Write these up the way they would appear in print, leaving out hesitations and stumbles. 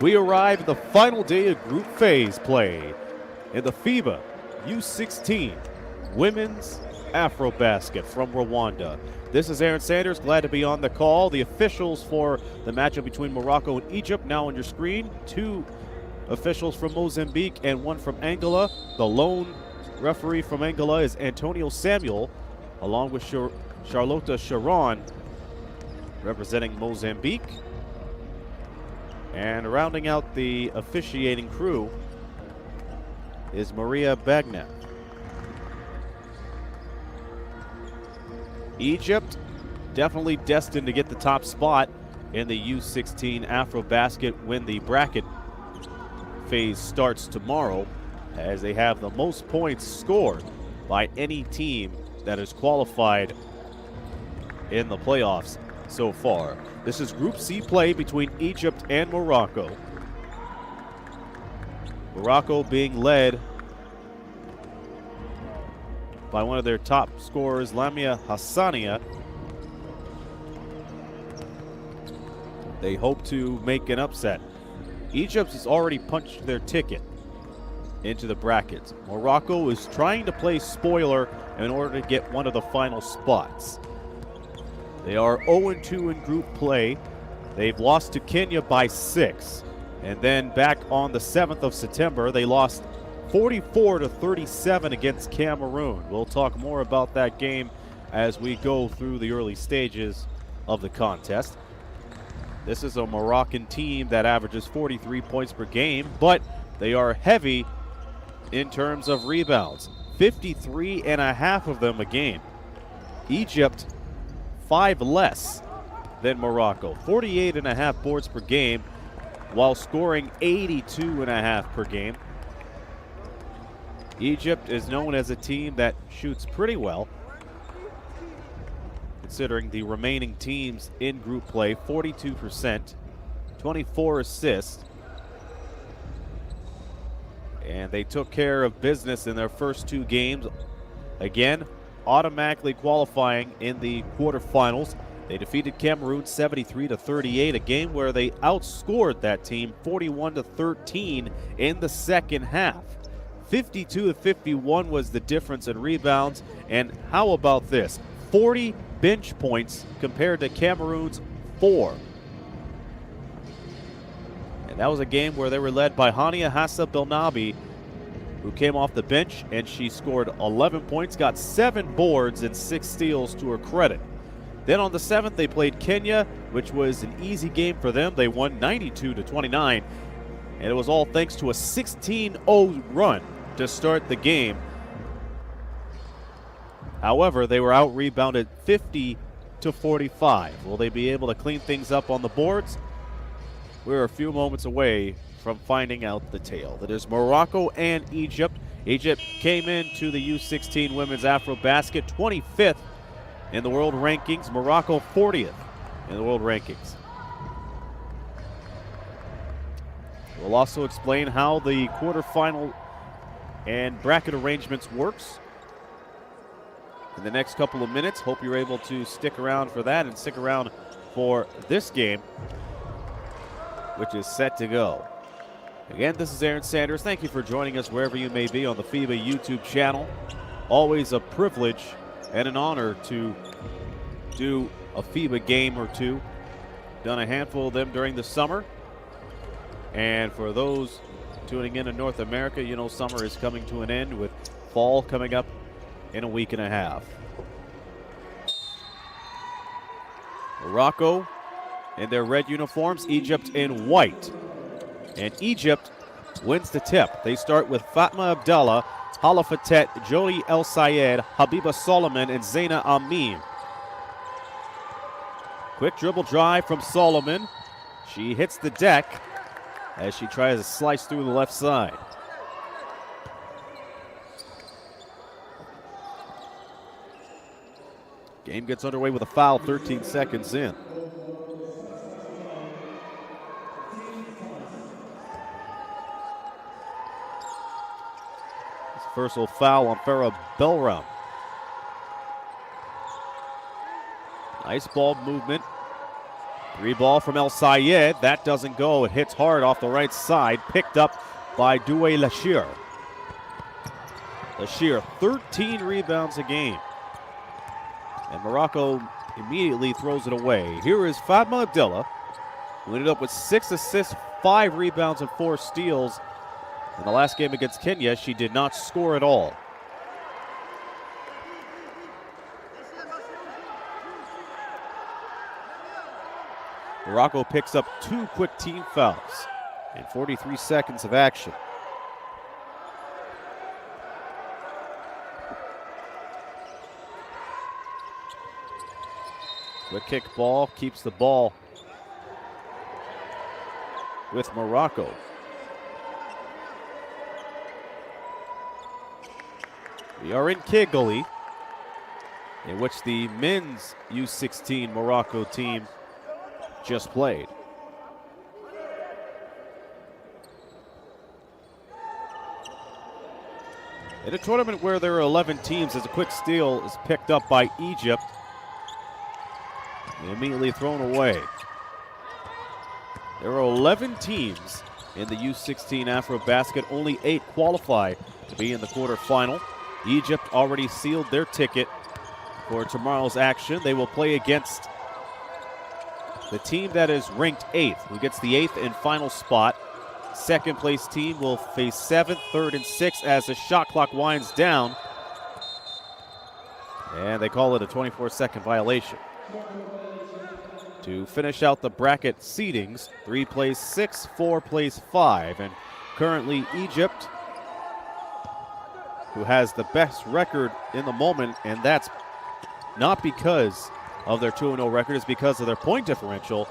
We arrive at the final day of group phase play in the FIBA U16 Women's AfroBasket from Rwanda. This is Aaron Sanders, glad to be on the call. The officials for the matchup between Morocco and Egypt now on your screen. Two officials from Mozambique and one from Angola. The lone referee from Angola is Antonio Samuel, along with Charlotta Sharon representing Mozambique. And rounding out the officiating crew is Maria Bagnet. Egypt definitely destined to get the top spot in the U16 AfroBasket when the bracket phase starts tomorrow, as they have the most points scored by any team that is qualified in the playoffs so far. This is Group C play between Egypt and Morocco. Morocco being led by one of their top scorers, Lamia Hassania. They hope to make an upset. Egypt has already punched their ticket into the brackets. Morocco is trying to play spoiler in order to get one of the final spots. They are 0-2 in group play. They've lost to Kenya by 6. And then back on the 7th of September, they lost 44-37 against Cameroon. We'll talk more about that game as we go through the early stages of the contest. This is a Moroccan team that averages 43 points per game, but they are heavy in terms of rebounds. 53.5 of them a game. Egypt, 5 less than Morocco. 48.5 boards per game, while scoring 82.5 per game. Egypt is known as a team that shoots pretty well, considering the remaining teams in group play. 42%, 24 assists. And they took care of business in their first 2 games. Again, automatically qualifying in the quarterfinals. They defeated Cameroon 73-38, a game where they outscored that team 41-13 in the second half. 52-51 was the difference in rebounds. And how about this? 40 bench points compared to Cameroon's 4. And that was a game where they were led by Hania Hassa Belnabi, who came off the bench, and she scored 11 points, got 7 boards and 6 steals to her credit. Then on the 7th, they played Kenya, which was an easy game for them. They won 92-29, and it was all thanks to a 16-0 run to start the game. However, they were out-rebounded 50-45. Will they be able to clean things up on the boards? We're a few moments away from finding out the tale. That is Morocco and Egypt. Egypt came into the U16 Women's AfroBasket 25th in the world rankings. Morocco 40th in the world rankings. We'll also explain how the quarterfinal and bracket arrangements works in the next couple of minutes. Hope you're able to stick around for that and stick around for this game, which is set to go. Again, this is Aaron Sanders. Thank you for joining us wherever you may be on the FIBA YouTube channel. Always a privilege and an honor to do a FIBA game or two. Done a handful of them during the summer. And for those tuning in North America, you know summer is coming to an end with fall coming up in a week and a half. Morocco in their red uniforms, Egypt in white. And Egypt wins the tip. They start with Fatma Abdallah, Hala Fatet, Jolie El Sayed, Habiba Solomon, and Zaina Amin. Quick dribble drive from Solomon. She hits the deck as she tries to slice through the left side. Game gets underway with a foul 13 seconds in. First will foul on Farah Belram. Nice ball movement. 3 ball from El Sayed. That doesn't go. It hits hard off the right side. Picked up by Douay Lashir. Lashir, 13 rebounds a game. And Morocco immediately throws it away. Here is Fatma Abdallah, who ended up with 6 assists, 5 rebounds, and 4 steals. In the last game against Kenya, she did not score at all. Morocco picks up 2 quick team fouls in 43 seconds of action. Quick kick ball keeps the ball with Morocco. We are in Kigali, in which the men's U16 Morocco team just played. In a tournament where there are 11 teams, as a quick steal is picked up by Egypt and immediately thrown away. There are 11 teams in the U16 AfroBasket. Only 8 qualify to be in the quarterfinal. Egypt already sealed their ticket for tomorrow's action. They will play against the team that is ranked 8th, who gets the 8th and final spot. Second place team will face 7th, 3rd, and 6th as the shot clock winds down. And they call it a 24-second violation. To finish out the bracket seedings, 3 plays 6, 4 plays 5. And currently Egypt, who has the best record in the moment, and that's not because of their 2-0 record, it's because of their point differential.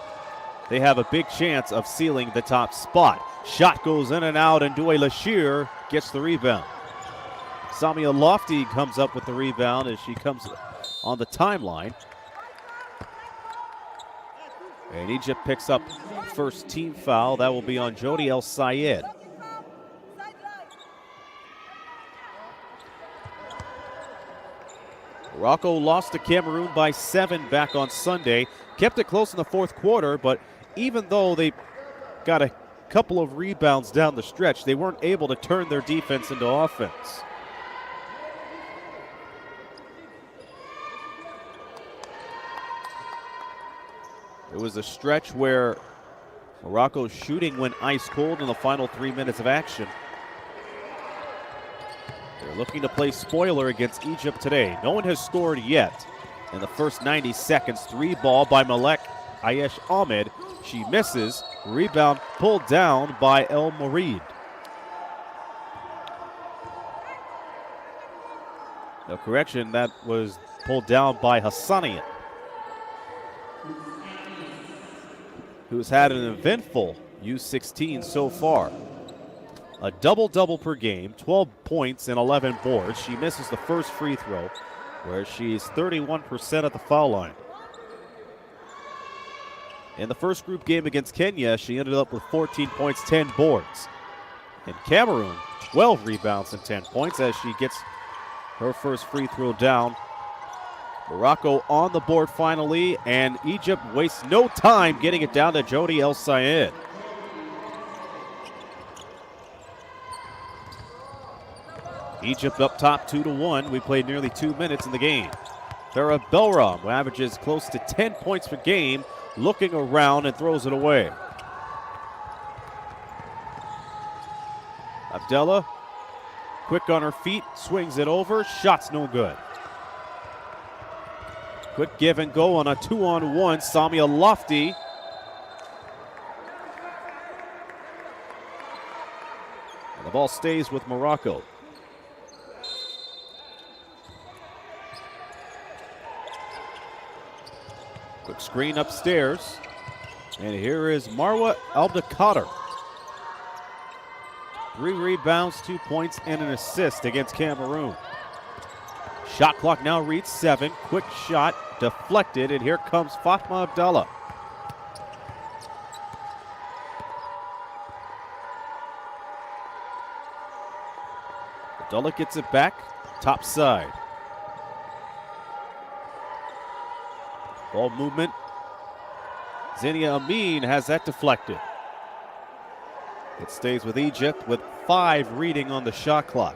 They have a big chance of sealing the top spot. Shot goes in and out, and Douay Lashir gets the rebound. Samia Lofty comes up with the rebound as she comes on the timeline. And Egypt picks up first team foul. That will be on Jody El Sayed. Morocco lost to Cameroon by 7 back on Sunday. Kept it close in the fourth quarter, but even though they got a couple of rebounds down the stretch, they weren't able to turn their defense into offense. It was a stretch where Morocco's shooting went ice cold in the final 3 minutes of action. They're looking to play spoiler against Egypt today. No one has scored yet in the first 90 seconds. 3 ball by Malek Ayesh Ahmed. She misses. Rebound pulled down by El Mourid. No correction, that was pulled down by Hassanian, who's had an eventful U16 so far. A double-double per game, 12 points and 11 boards. She misses the first free throw, where she's 31% at the foul line. In the first group game against Kenya, she ended up with 14 points, 10 boards. In Cameroon, 12 rebounds and 10 points as she gets her first free throw down. Morocco on the board finally, and Egypt wastes no time getting it down to Jody El Sayed. Egypt up top 2-1. We played nearly 2 minutes in the game. Farah Belram, who averages close to 10 points per game, looking around and throws it away. Abdallah, quick on her feet, swings it over, shot's no good. Quick give and go on a 2-on-1, Samia Lofty. And the ball stays with Morocco. Quick screen upstairs. And here is Marwa Abdelkader. 3 rebounds, 2 points, and an assist against Cameroon. Shot clock now reads 7. Quick shot deflected, and here comes Fatma Abdallah. Abdallah gets it back, top side. Ball movement. Zenia Amin has that deflected. It stays with Egypt with 5 reading on the shot clock.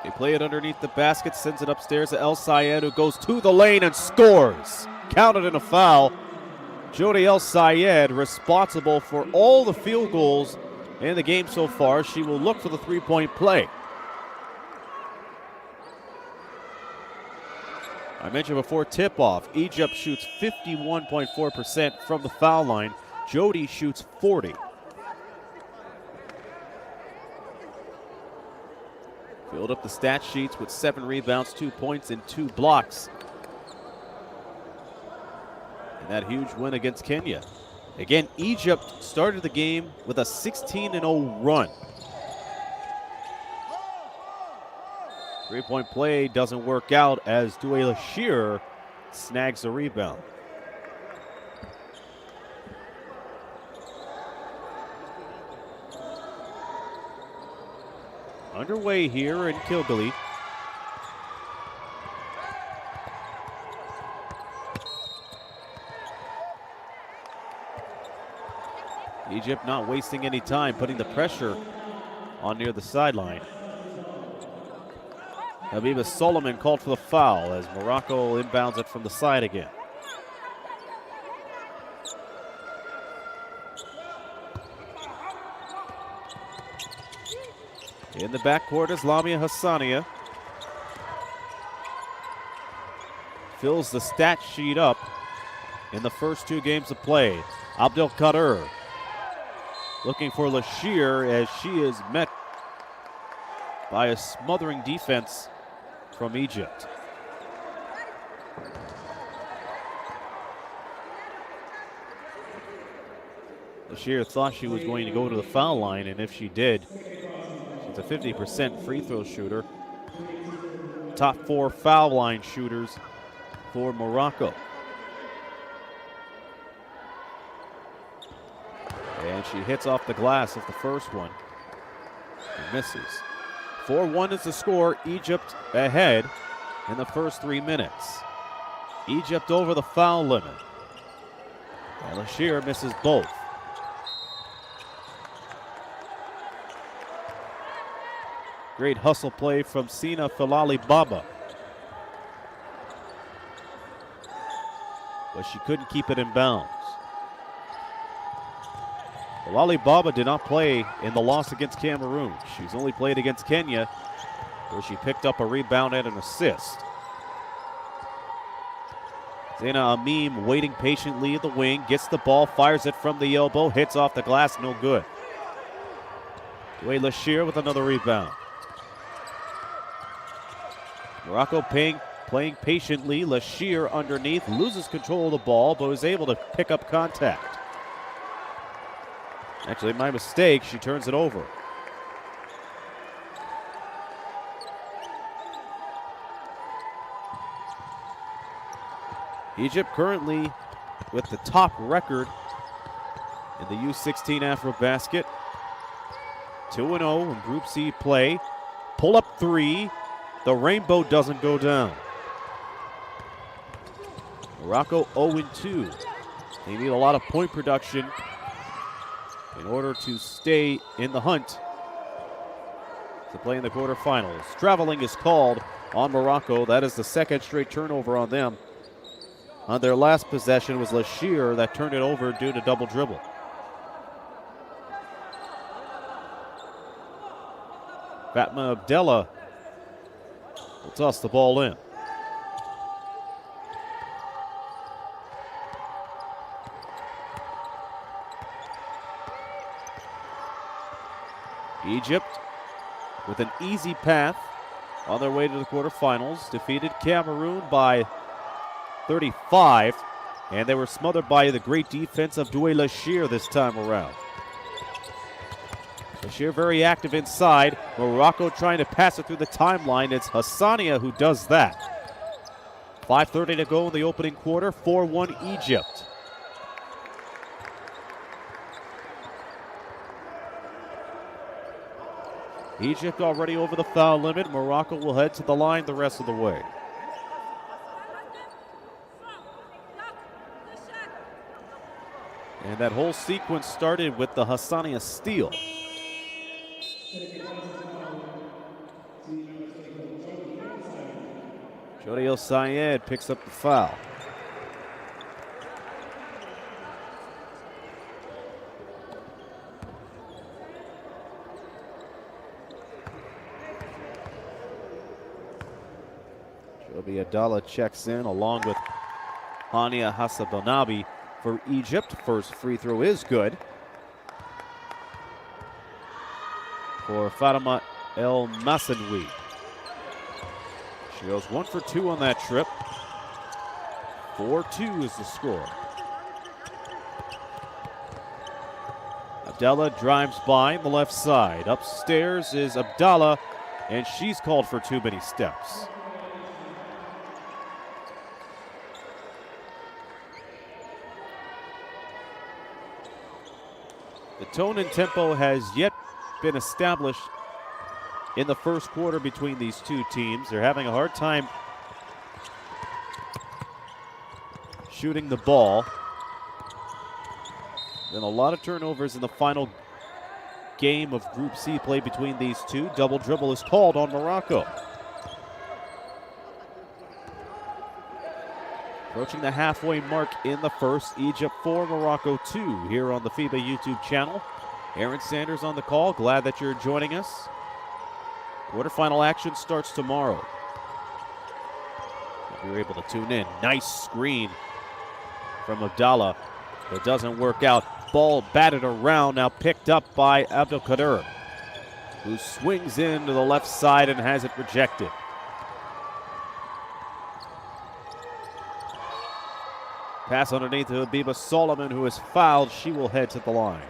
They play it underneath the basket, sends it upstairs to El Sayed, who goes to the lane and scores. Counted in a foul. Jody El Sayed responsible for all the field goals in the game so far. She will look for the 3-point play. I mentioned before tip-off, Egypt shoots 51.4% from the foul line. Jody shoots 40. Filled up the stat sheets with 7 rebounds, 2 points, and 2 blocks. And that huge win against Kenya. Again, Egypt started the game with a 16-0 run. Three-point play doesn't work out as Douay Lashir snags the rebound. Underway here in Kilgaley. Egypt not wasting any time, putting the pressure on near the sideline. Habiba Solomon called for the foul as Morocco inbounds it from the side again. In the backcourt is Lamia Hassania. Fills the stat sheet up in the first 2 games of play. Abdel Kader looking for Lashir as she is met by a smothering defense from Egypt. Lashir thought she was going to go to the foul line, and if she did, she's a 50% free throw shooter. Top 4 foul line shooters for Morocco. And she hits off the glass of the first one and misses. 4-1 is the score. Egypt ahead in the first 3 minutes. Egypt over the foul limit. And Lashir misses both. Great hustle play from Sina Filali Baba. But she couldn't keep it in bounds. Filali Baba did not play in the loss against Cameroon. She's only played against Kenya, where she picked up a rebound and an assist. Zaina Amim waiting patiently at the wing, gets the ball, fires it from the elbow, hits off the glass, no good. Douay Lashir with another rebound. Morocco playing patiently. Lashir underneath, loses control of the ball, but was able to pick up contact. Actually, my mistake, she turns it over. Egypt currently with the top record in the U16 AfroBasket. 2-0 in Group C play. Pull up 3. The rainbow doesn't go down. Morocco 0-2. They need a lot of point production in order to stay in the hunt to play in the quarterfinals. Traveling is called on Morocco. That is the 2nd straight turnover on them. On their last possession was Lashir that turned it over due to double dribble. Fatma Abdallah will toss the ball in. Egypt with an easy path on their way to the quarterfinals. Defeated Cameroon by 35, and they were smothered by the great defense of Douay Lashir this time around. Lashir very active inside. Morocco trying to pass it through the timeline. It's Hassania who does that. 5:30 to go in the opening quarter. 4-1 Egypt. Egypt already over the foul limit. Morocco will head to the line the rest of the way. And that whole sequence started with the Hassania steal. Jody El Sayed picks up the foul. Joby Adala checks in along with Hania Hassabanabi for Egypt. First free throw is good for Fatima El Masanoui. She goes 1 for 2 on that trip. 4-2 is the score. Abdallah drives by on the left side. Upstairs is Abdallah, and she's called for too many steps. The tone and tempo has yet been established in the first quarter between these two teams. They're having a hard time shooting the ball. Then a lot of turnovers in the final game of Group C play between these two. Double dribble is called on Morocco. Approaching the halfway mark in the first. Egypt 4, Morocco 2 here on the FIBA YouTube channel. Aaron Sanders on the call. Glad that you're joining us. Quarterfinal action starts tomorrow. If you're able to tune in. Nice screen from Abdallah. It doesn't work out. Ball batted around, now picked up by Abdelkader, who swings in to the left side and has it rejected. Pass underneath to Habiba Solomon, who is fouled. She will head to the line.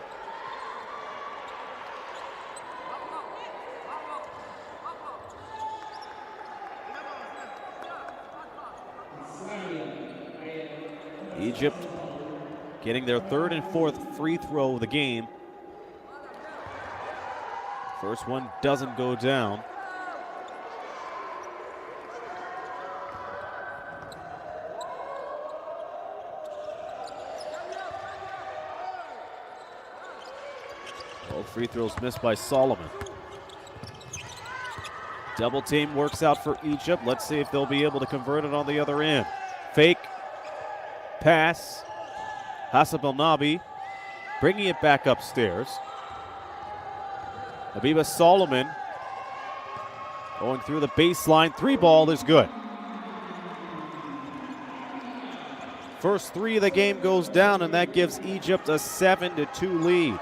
Egypt getting their third and fourth free throw of the game. First one doesn't go down. Both free throws missed by Solomon. Double team works out for Egypt. Let's see if they'll be able to convert it on the other end. Fake pass. Hassan Belnabi bringing it back upstairs. Habiba Solomon going through the baseline. Three ball is good. First three of the game goes down, and that gives Egypt a 7-2 lead.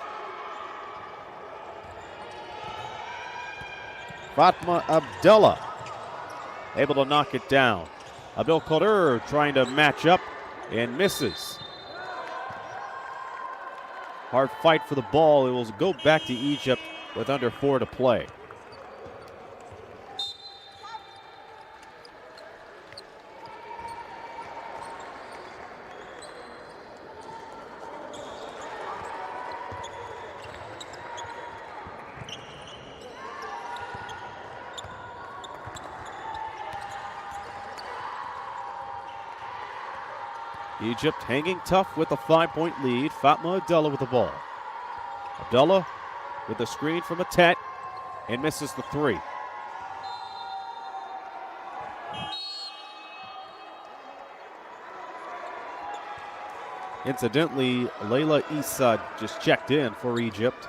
Fatma Abdallah able to knock it down. Abdelkader trying to match up and misses. Hard fight for the ball. It will go back to Egypt with under 4 to play. Egypt hanging tough with a 5-point lead. Fatma Abdallah with the ball. Abdallah with the screen from Atet and misses the three. Incidentally, Layla Issa just checked in for Egypt.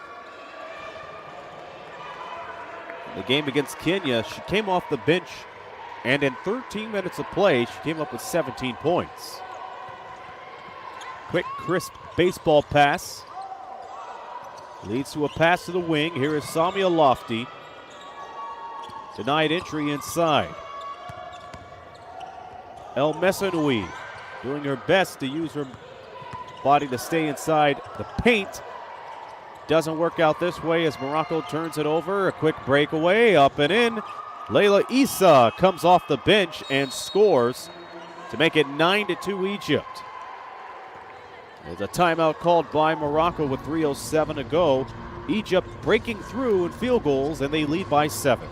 The game against Kenya, she came off the bench, and in 13 minutes of play, she came up with 17 points. Quick, crisp baseball pass. Leads to a pass to the wing. Here is Samia Lofty. Denied entry inside. El Messanoui doing her best to use her body to stay inside the paint. Doesn't work out this way as Morocco turns it over. A quick breakaway, up and in. Layla Issa comes off the bench and scores to make it 9-2 Egypt. There's a timeout called by Morocco with 3:07 to go. Egypt breaking through in field goals, and they lead by 7.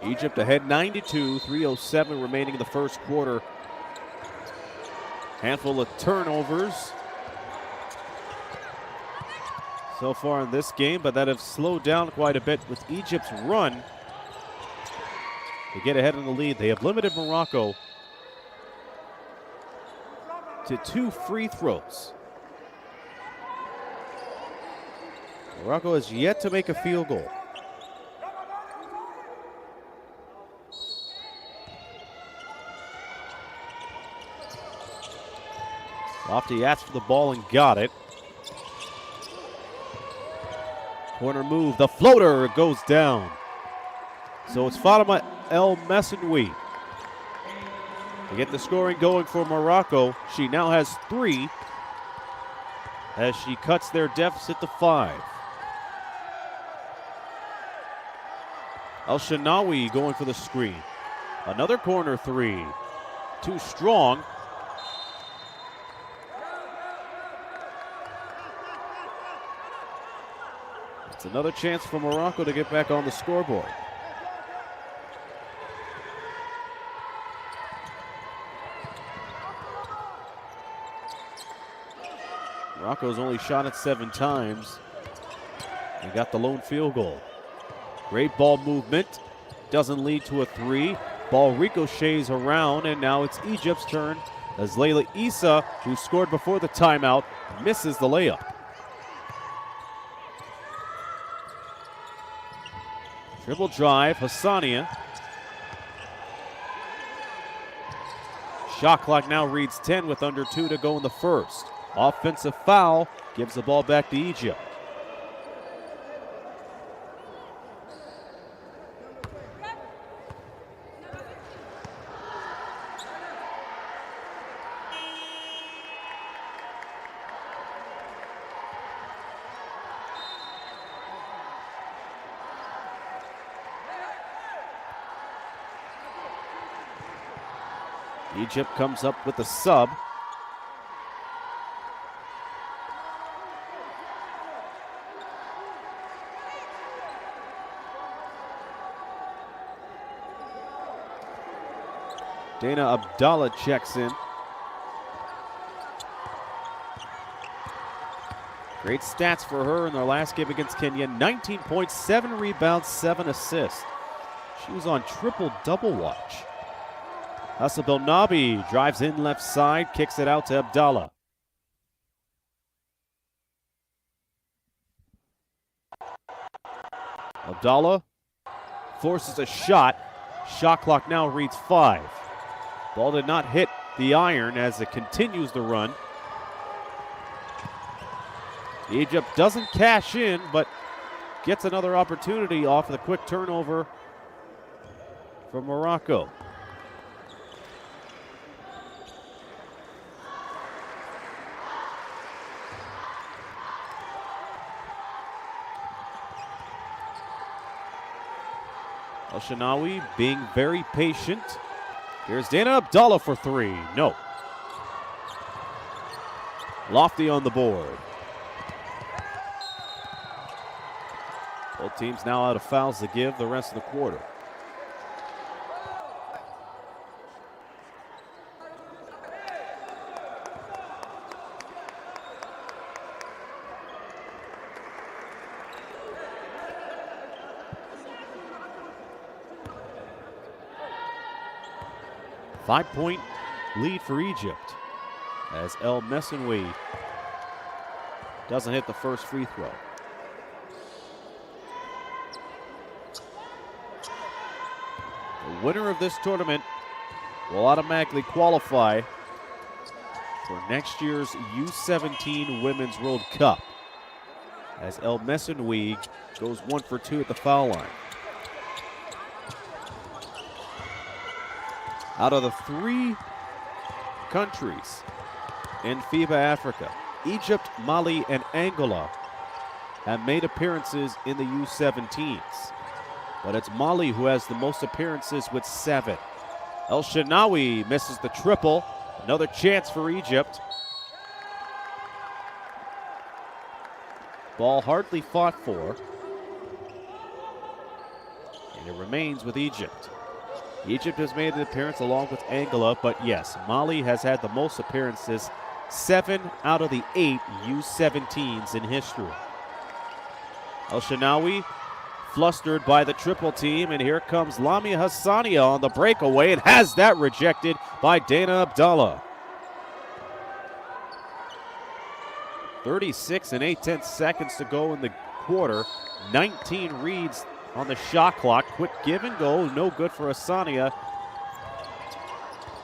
Egypt ahead 92, 3:07 remaining in the first quarter. Handful of turnovers so far in this game, but that have slowed down quite a bit with Egypt's run to get ahead in the lead. They have limited Morocco to 2 free throws. Morocco has yet to make a field goal. Lofty asked for the ball and got it. Corner move, the floater goes down. So it's Fatima El Messenwi to get the scoring going for Morocco. She now has 3 as she cuts their deficit to 5. El Shanawi going for the screen. Another corner 3. Too strong. It's another chance for Morocco to get back on the scoreboard. Morocco's only shot it 7 times and got the lone field goal. Great ball movement. Doesn't lead to a 3. Ball ricochets around, and now it's Egypt's turn as Layla Issa, who scored before the timeout, misses the layup. Dribble drive, Hassania. Shot clock now reads 10 with under 2 to go in the first. Offensive foul gives the ball back to Egypt. Egypt comes up with a sub. Dana Abdallah checks in. Great stats for her in their last game against Kenya. 19 points, 7 rebounds, 7 assists. She was on triple-double watch. Hassan Belnabi drives in left side, kicks it out to Abdallah. Abdallah forces a shot. Shot clock now reads 5. Ball did not hit the iron as it continues the run. Egypt doesn't cash in, but gets another opportunity off of the quick turnover from Morocco. El Shanawi being very patient. Here's Dana Abdallah for 3. No. Lofty on the board. Both teams now out of fouls to give the rest of the quarter. Five-point lead for Egypt as El Messenwi doesn't hit the first free throw. The winner of this tournament will automatically qualify for next year's U17 Women's World Cup as El Messenwi goes 1 for 2 at the foul line. Out of the 3 countries in FIBA Africa, Egypt, Mali, and Angola have made appearances in the U17s. But it's Mali who has the most appearances with 7. El Shanawi misses the triple. Another chance for Egypt. Ball hardly fought for. And It remains with Egypt. Egypt has made an appearance along with Angola, but yes, Mali has had the most appearances, 7 out of the 8 U17s in history. El Shenawi flustered by the triple team, and here comes Lamia Hassania on the breakaway and has that rejected by Dana Abdallah. 36 and 8/10 seconds to go in the quarter. 19 reads on the shot clock. Quick give and go, no good for Hassania.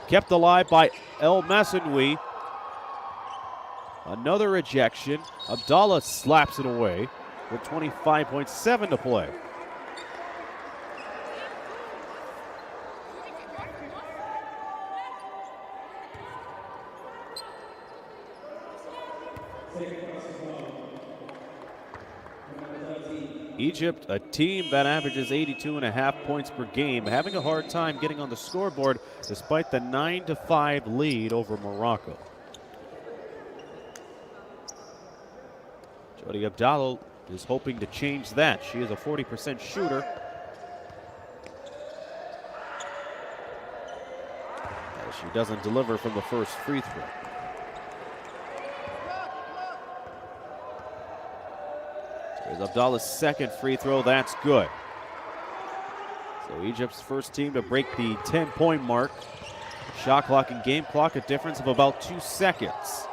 Kept alive by El Messenwi. Another rejection. Abdallah slaps it away with 25.7 to play. Egypt, a team that averages 82.5 points per game, having a hard time getting on the scoreboard despite the 9-5 lead over Morocco. Jody Abdallah is hoping to change that. She is a 40% shooter. As she doesn't deliver from the first free throw. Here's Abdallah's second free throw. That's good. So Egypt's first team to break the 10-point mark. Shot clock and game clock, a difference of about 2 seconds.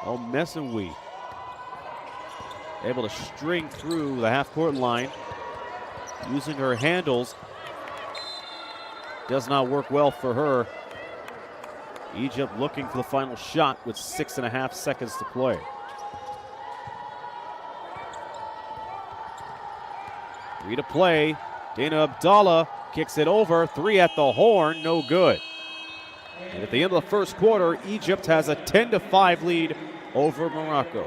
El Messenwi able to string through the half-court line. Using her handles. Does not work well for her. Egypt looking for the final shot with 6.5 seconds to play. Three to play. Dana Abdallah kicks it over. Three at the horn, no good. And at the end of the first quarter, Egypt has a 10-5 lead over Morocco.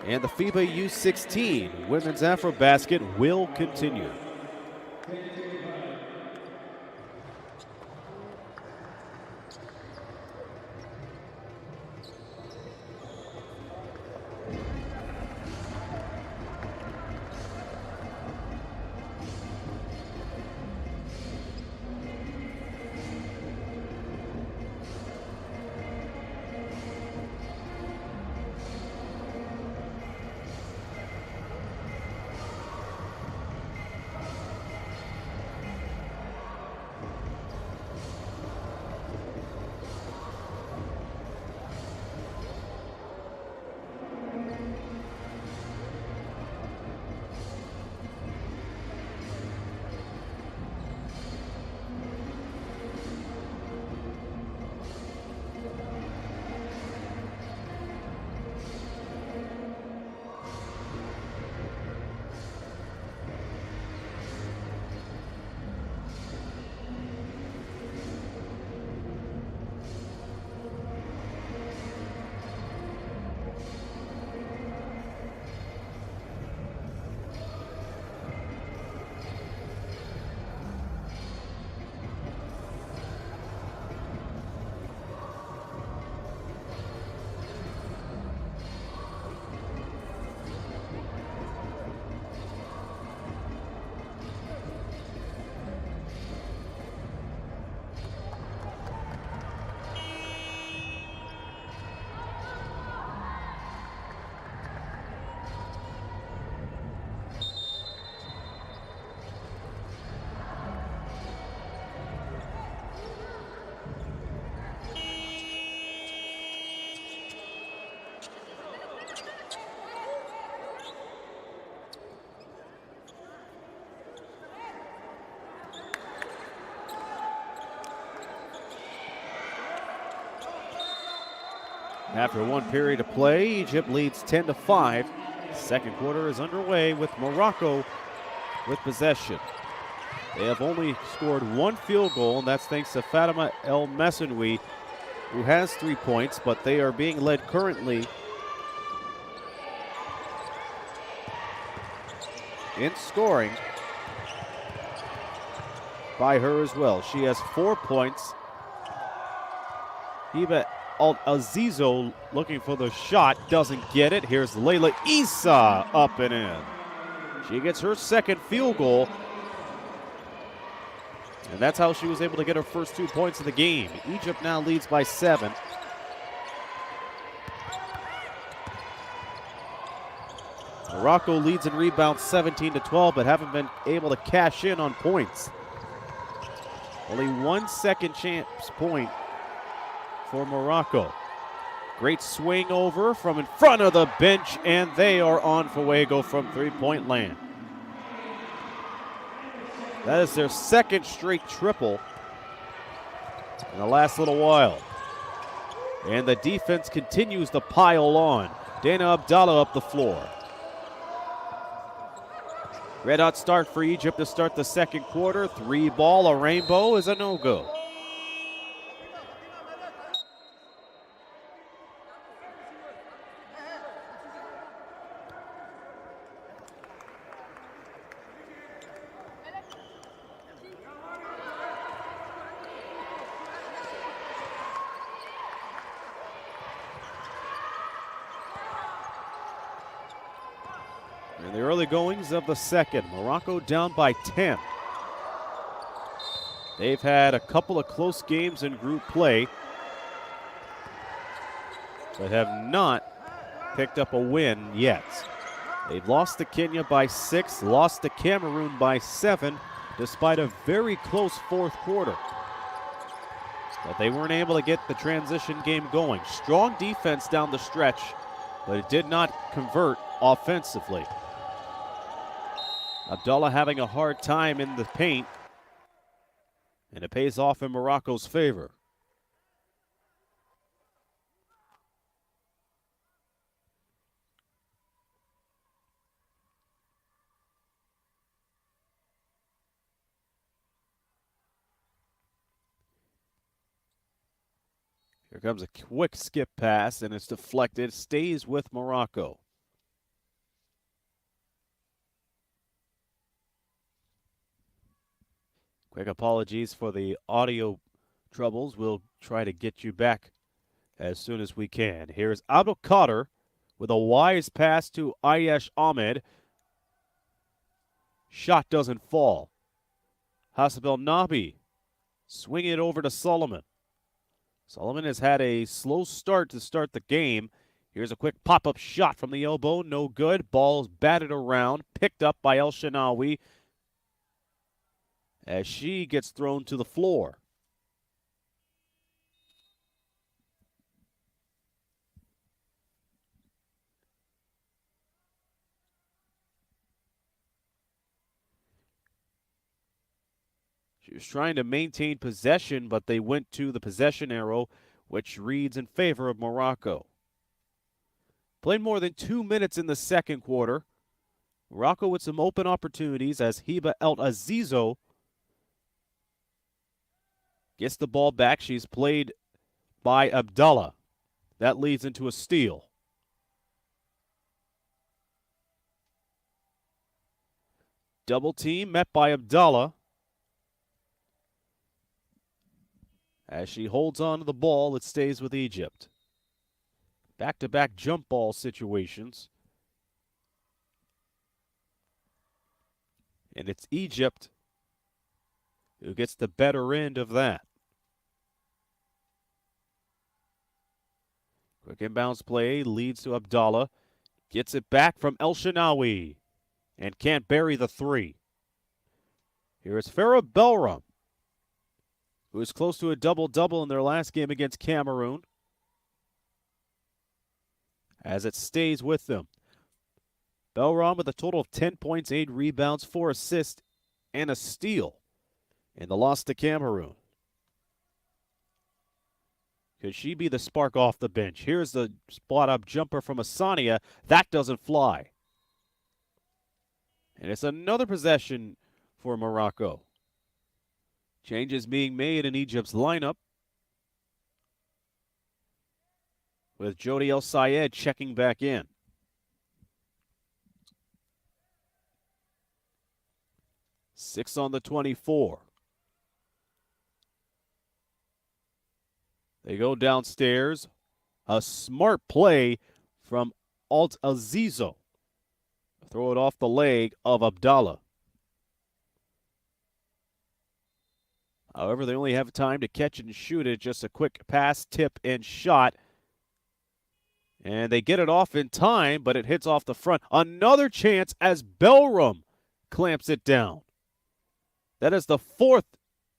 And the FIBA U16 women's AfroBasket will continue. After one period of play, Egypt leads 10-5. Second quarter is underway with Morocco with possession. They have only scored one field goal, and that's thanks to Fatima El Messenwi, who has 3 points, but they are being led currently in scoring by her as well. She has 4 points. FIBA Al-Azizo looking for the shot, doesn't get it. Here's Layla Issa up and in. She gets her second field goal, and that's how she was able to get her first 2 points of the game. Egypt now leads by 7. Morocco leads in rebounds 17-12, but haven't been able to cash in on points. Only 1 second chance point for Morocco. Great swing over from in front of the bench, and they are on Fuego from three-point land. That is their second straight triple in the last little while. And the defense continues to pile on. Dana Abdallah up the floor. Red hot start for Egypt to start the second quarter. 3 ball, a rainbow is a no-go. In the early goings of the second, Morocco down by 10. They've had a couple of close games in group play, but have not picked up a win yet. They've lost to Kenya by 6, lost to Cameroon by 7, despite a very close fourth quarter. But they weren't able to get the transition game going. Strong defense down the stretch, but it did not convert offensively. Abdallah having a hard time in the paint, and it pays off in Morocco's favor. Here comes a quick skip pass, and it's deflected, stays with Morocco. Quick apologies for the audio troubles. We'll try to get you back as soon as we can. Here's Abdul Qadir with a wise pass to Ayesh Ahmed. Shot doesn't fall. Hasib El Nabi swinging it over to Solomon. Solomon has had a slow start to start the game. Here's a quick pop-up shot from the elbow. No good. Ball's batted around. Picked up by El Shenawi as she gets thrown to the floor. She was trying to maintain possession, but they went to the possession arrow, which reads in favor of Morocco. Played more than 2 minutes in the second quarter. Morocco with some open opportunities as Hiba El-Azizo gets the ball back. She's played by Abdallah. That leads into a steal. Double team met by Abdallah as she holds on to the ball. It stays with Egypt. Back-to-back jump ball situations. And it's Egypt who gets the better end of that. Quick inbounds play leads to Abdallah. Gets it back from El Shenawi and can't bury the three. Here is Farah Belram, who is close to a double-double in their last game against Cameroon, as it stays with them. Belram with a total of 10 points, 8 rebounds, 4 assists, and a steal in the loss to Cameroon. Could she be the spark off the bench? Here's the spot-up jumper from Asania. That doesn't fly. And it's another possession for Morocco. Changes being made in Egypt's lineup, with Jody El Sayed checking back in. Six on the 24. They go downstairs. A smart play from Alt Azizo. Throw it off the leg of Abdallah. However, they only have time to catch it and shoot it. Just a quick pass, tip, and shot. And they get it off in time, but it hits off the front. Another chance as Belram clamps it down. That is the fourth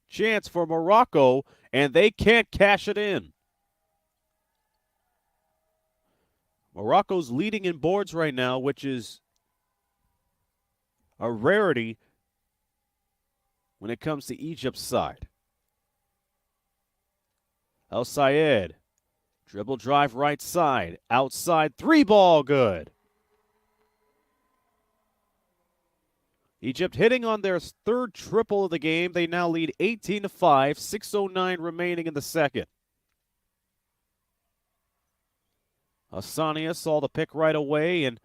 chance for Morocco, and they can't cash it in. Morocco's leading in boards right now, which is a rarity when it comes to Egypt's side. El Sayed, dribble drive right side, outside, three ball good. Egypt hitting on their third triple of the game. They now lead 18-5, 6:09 remaining in the second. Hassania saw the pick right away and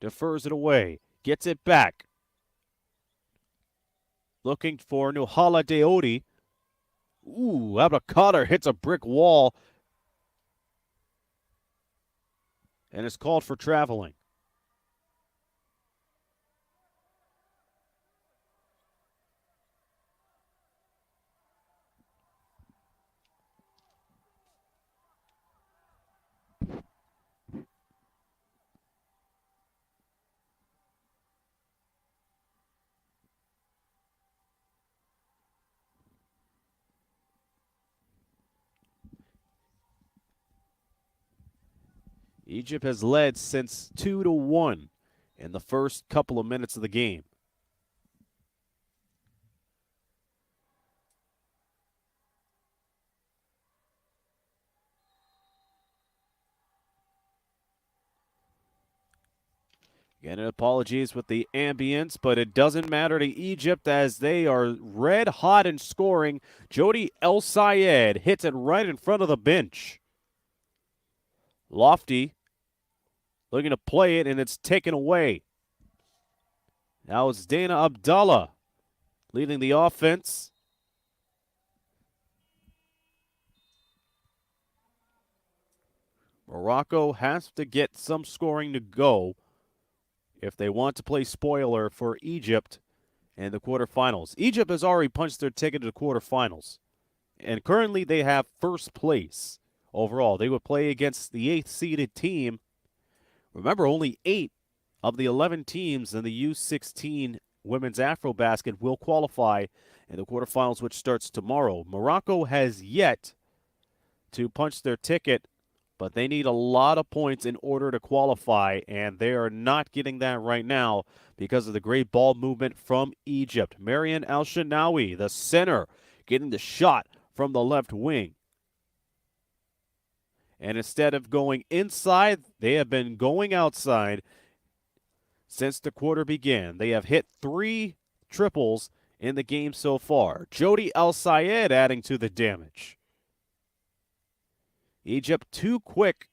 defers it away. Gets it back. Looking for Nuhala Deodi. Ooh, Abdelkader hits a brick wall. And is called for traveling. Egypt has led since 2-1 in the first couple of minutes of the game. Again, apologies with the ambience, but it doesn't matter to Egypt as they are red hot in scoring. Jody El Sayed hits it right in front of the bench. Lofty looking to play it, and it's taken away. Now it's Dana Abdallah leading the offense. Morocco has to get some scoring to go if they want to play spoiler for Egypt in the quarterfinals. Egypt has already punched their ticket to the quarterfinals, and currently they have first place overall. They would play against the 8th-seeded team. Remember, only 8 of the 11 teams in the U16 women's AfroBasket will qualify in the quarterfinals, which starts tomorrow. Morocco has yet to punch their ticket, but they need a lot of points in order to qualify, and they are not getting that right now because of the great ball movement from Egypt. Marian Al-Shanawi, the center, getting the shot from the left wing. And instead of going inside, they have been going outside since the quarter began. They have hit 3 triples in the game so far. Jody El Sayed adding to the damage. Egypt too quick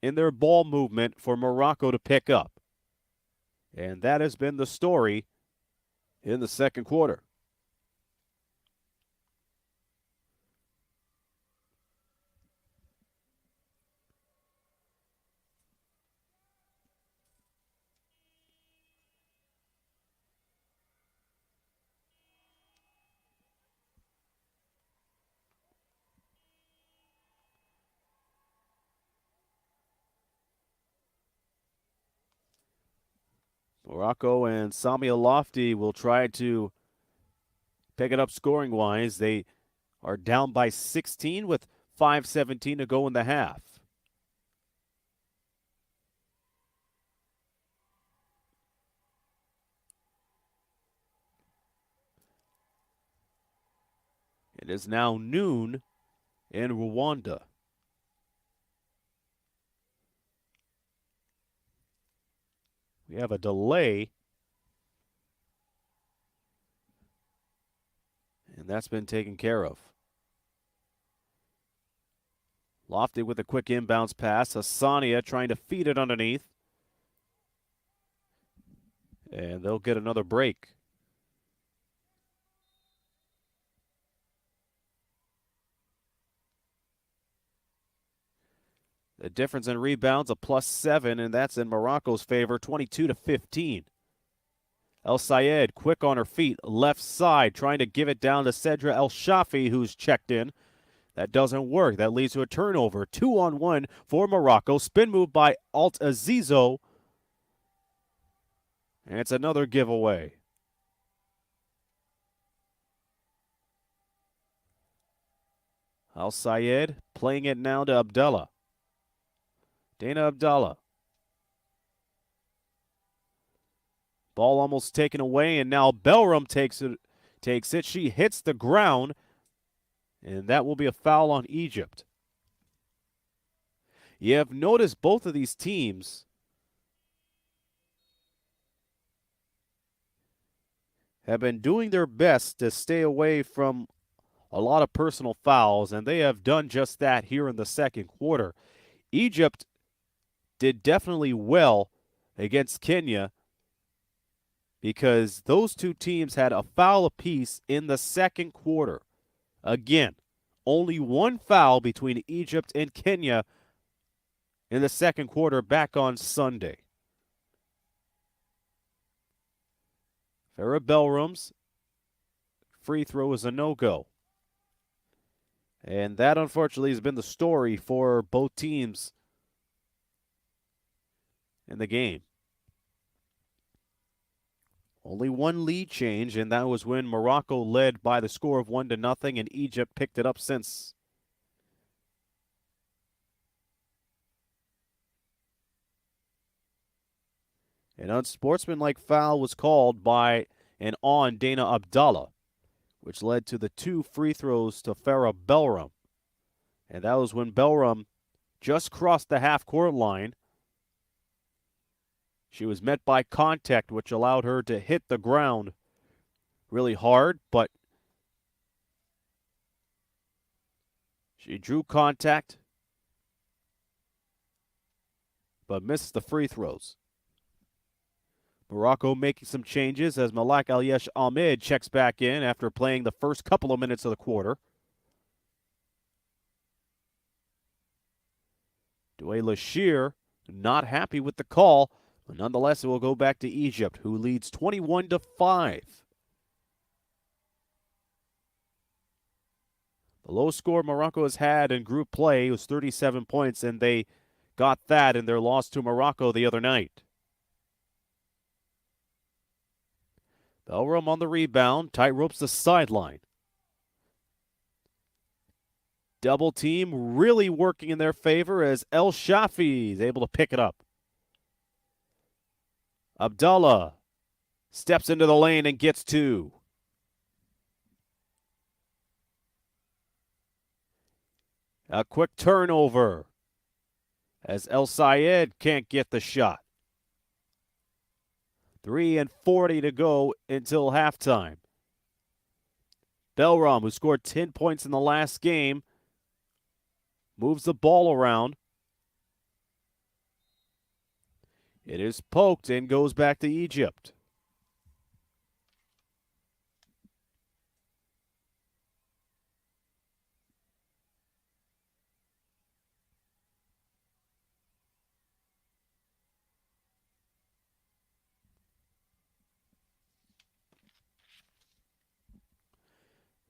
in their ball movement for Morocco to pick up. And that has been the story in the second quarter. Morocco and Samia Lofty will try to pick it up scoring-wise. They are down by 16 with 5:17 to go in the half. It is now noon in Rwanda. We have a delay, and that's been taken care of. Lofty with a quick inbounds pass. Hassania trying to feed it underneath. And they'll get another break. The difference in rebounds, a +7, and that's in Morocco's favor, 22-15. El Sayed, quick on her feet, left side, trying to give it down to Cedra El Shafi, who's checked in. That doesn't work. That leads to a turnover. 2-on-1 for Morocco. Spin move by Alt Azizo. And it's another giveaway. Al Sayed playing it now to Abdallah. Dana Abdallah. Ball almost taken away, and now Belram takes it. She hits the ground, and that will be a foul on Egypt. You have noticed both of these teams have been doing their best to stay away from a lot of personal fouls, and they have done just that here in the second quarter. Egypt did definitely well against Kenya because those two teams had a foul apiece in the second quarter. Again, only one foul between Egypt and Kenya in the second quarter back on Sunday. Farah Belram's free throw is a no-go. And that, unfortunately, has been the story for both teams in the game. Only one lead change, and that was when Morocco led by the score of 1-0, and Egypt picked it up since. An unsportsmanlike foul was called by and on Dana Abdallah, which led to the 2 free throws to Farah Belram. And that was when Belram just crossed the half-court line. She was met by contact, which allowed her to hit the ground really hard, but she drew contact, but missed the free throws. Morocco making some changes as Malak Al-Yesh Ahmed checks back in after playing the first couple of minutes of the quarter. Douay Lashir not happy with the call, but nonetheless it will go back to Egypt, who leads 21-5. The low score Morocco has had in group play was 37 points, and they got that in their loss to Morocco the other night. Belram on the rebound, tight ropes the sideline. Double team really working in their favor as El Shafi is able to pick it up. Abdallah steps into the lane and gets 2. A quick turnover as El Sayed can't get the shot. 3:40 to go until halftime. Belram, who scored 10 points in the last game, moves the ball around. It is poked and goes back to Egypt.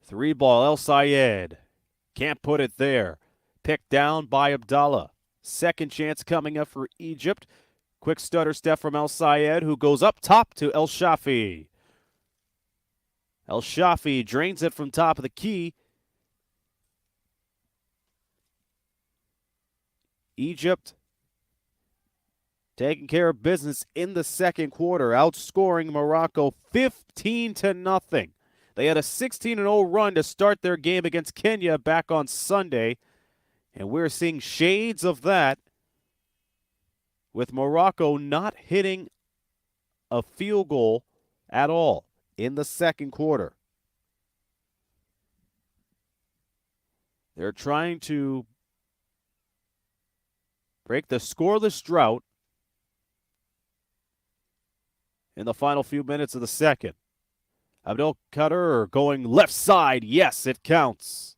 Three ball, El Sayed. Can't put it there. Picked down by Abdallah. Second chance coming up for Egypt. Quick stutter step from El Sayed, who goes up top to El Shafi. El Shafi drains it from top of the key. Egypt taking care of business in the second quarter, outscoring Morocco 15-0. They had a 16-0 run to start their game against Kenya back on Sunday, and we're seeing shades of that with Morocco not hitting a field goal at all in the second quarter. They're trying to break the scoreless drought in the final few minutes of the second. Abdel Kader going left side. Yes, it counts.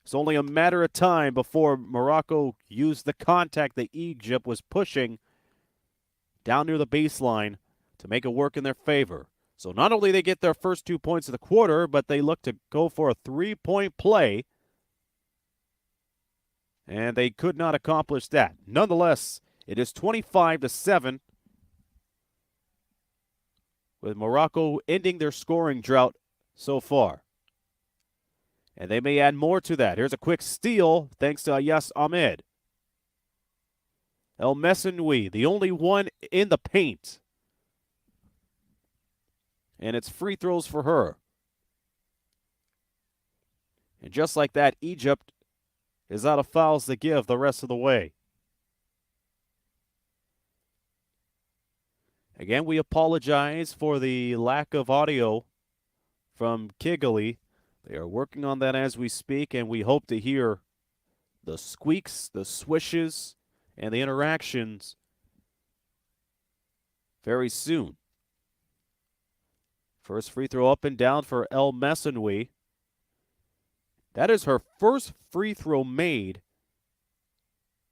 It's only a matter of time before Morocco used the contact that Egypt was pushing down near the baseline to make it work in their favor. So not only they get their first 2 points of the quarter, but they look to go for a 3-point play. And they could not accomplish that. Nonetheless, it is 25-7, with Morocco ending their scoring drought so far. And they may add more to that. Here's a quick steal thanks to Ayas Ahmed. El Messenwi, the only one in the paint. And it's free throws for her. And just like that, Egypt is out of fouls to give the rest of the way. Again, we apologize for the lack of audio from Kigali. They are working on that as we speak, and we hope to hear the squeaks, the swishes, and the interactions very soon. First free throw up and down for El Messenwi. That is her first free throw made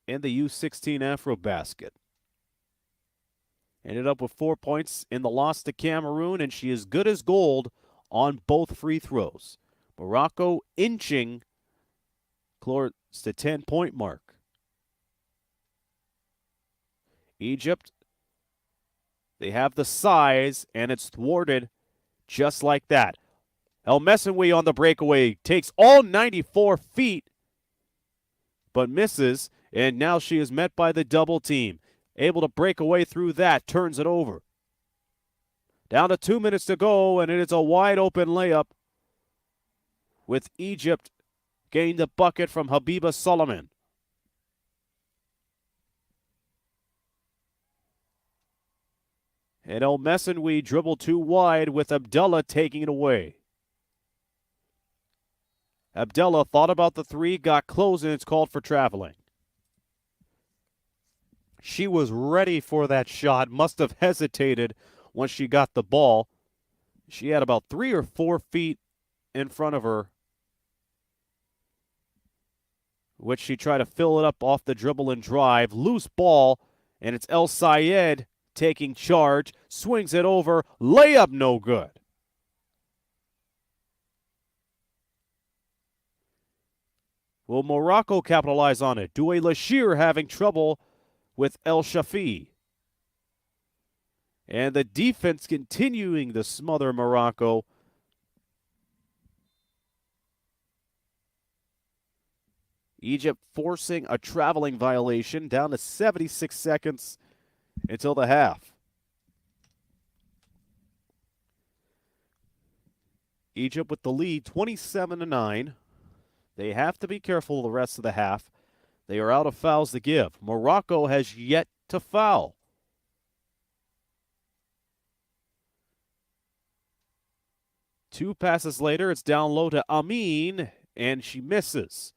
in the U16 AfroBasket. Ended up with 4 points in the loss to Cameroon, and she is good as gold on both free throws. Morocco inching close to 10-point mark. Egypt, they have the size, and it's thwarted just like that. El Messenwi on the breakaway takes all 94 feet, but misses, and now she is met by the double team. Able to break away through that, turns it over. Down to 2 minutes to go, and it is a wide open layup with Egypt getting the bucket from Habiba Solomon. And El Messenwi dribbled too wide with Abdullah taking it away. Abdullah thought about the three, got close, and it's called for traveling. She was ready for that shot, must have hesitated once she got the ball. She had about 3 or 4 feet in front of her, which she tried to fill it up off the dribble and drive. Loose ball, and it's El Sayed taking charge, swings it over, layup no good. Will Morocco capitalize on it? Douay Lashir having trouble with El Shafi. And the defense continuing to smother Morocco. Egypt forcing a traveling violation, down to 76 seconds until the half. Egypt with the lead, 27-9. They have to be careful the rest of the half. They are out of fouls to give. Morocco has yet to foul. Two passes later, it's down low to Amin, and she misses.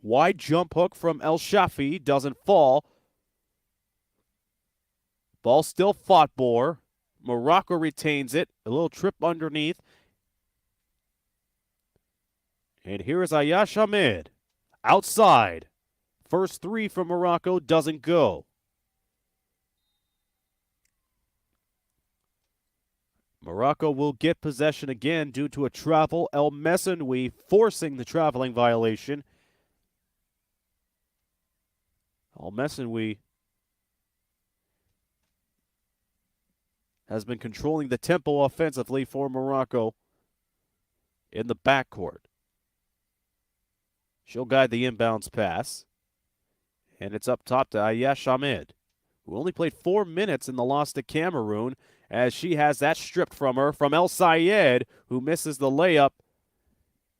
Wide jump hook from El Shafi, doesn't fall. Ball still fought for. Morocco retains it. A little trip underneath. And here is Ayash Ahmed. Outside. First three from Morocco doesn't go. Morocco will get possession again due to a travel. El Messenwi forcing the traveling violation. El Messenwi has been controlling the tempo offensively for Morocco in the backcourt. She'll guide the inbounds pass. And it's up top to Ayash Ahmed, who only played 4 minutes in the loss to Cameroon, as she has that stripped from her from El Sayed, who misses the layup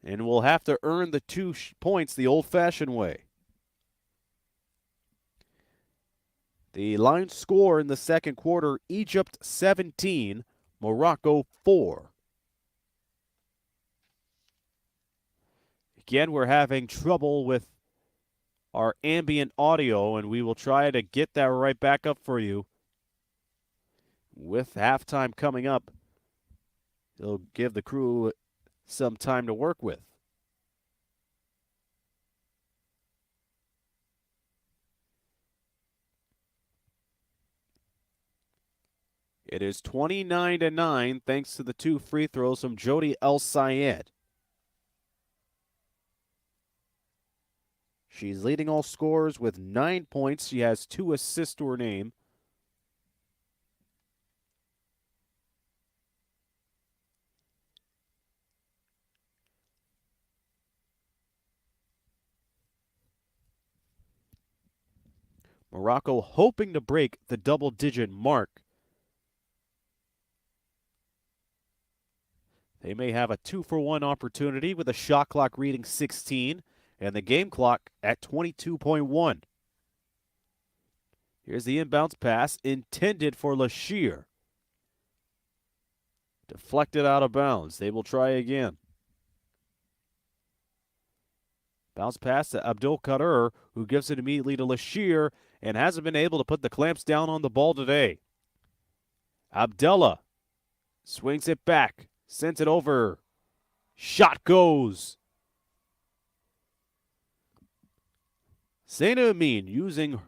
and will have to earn the 2 points the old-fashioned way. The line score in the second quarter, Egypt 17, Morocco 4. Again, we're having trouble with our ambient audio, and we will try to get that right back up for you. With halftime coming up, it'll give the crew some time to work with. It is 29-9 thanks to the 2 free throws from Jody El-Sayed. She's leading all scorers with 9 points. She has 2 assists to her name. Morocco hoping to break the double-digit mark. They may have a 2-for-1 opportunity with a shot clock reading 16 and the game clock at 22.1. Here's the inbounds pass intended for Lashir. Deflected out of bounds. They will try again. Bounce pass to Abdul Kader, who gives it immediately to Lashir and hasn't been able to put the clamps down on the ball today. Abdullah swings it back, sends it over. Shot goes. Zaina Amin using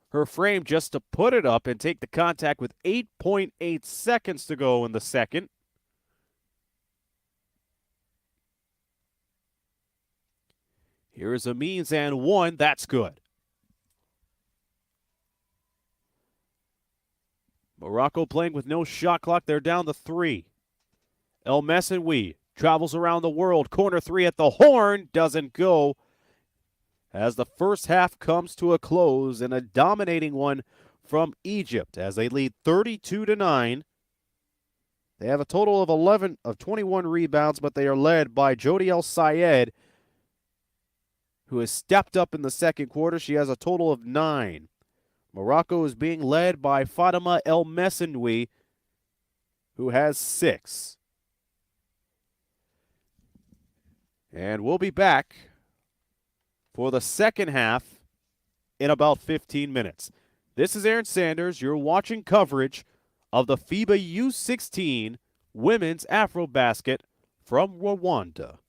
her frame just to put it up and take the contact with 8.8 seconds to go in the second. Here's Amin's and one. That's good. Morocco playing with no shot clock. They're down to 3. El Messenwi travels around the world. Corner 3 at the horn. Doesn't go. As the first half comes to a close, and a dominating one from Egypt as they lead 32-9. They have a total of 21 rebounds, but they are led by Jody El-Sayed, who has stepped up in the second quarter. She has a total of 9. Morocco is being led by Fatima El Messenwi, who has 6. And we'll be back for the second half in about 15 minutes. This is Aaron Sanders. You're watching coverage of the FIBA U16 Women's AfroBasket from Rwanda.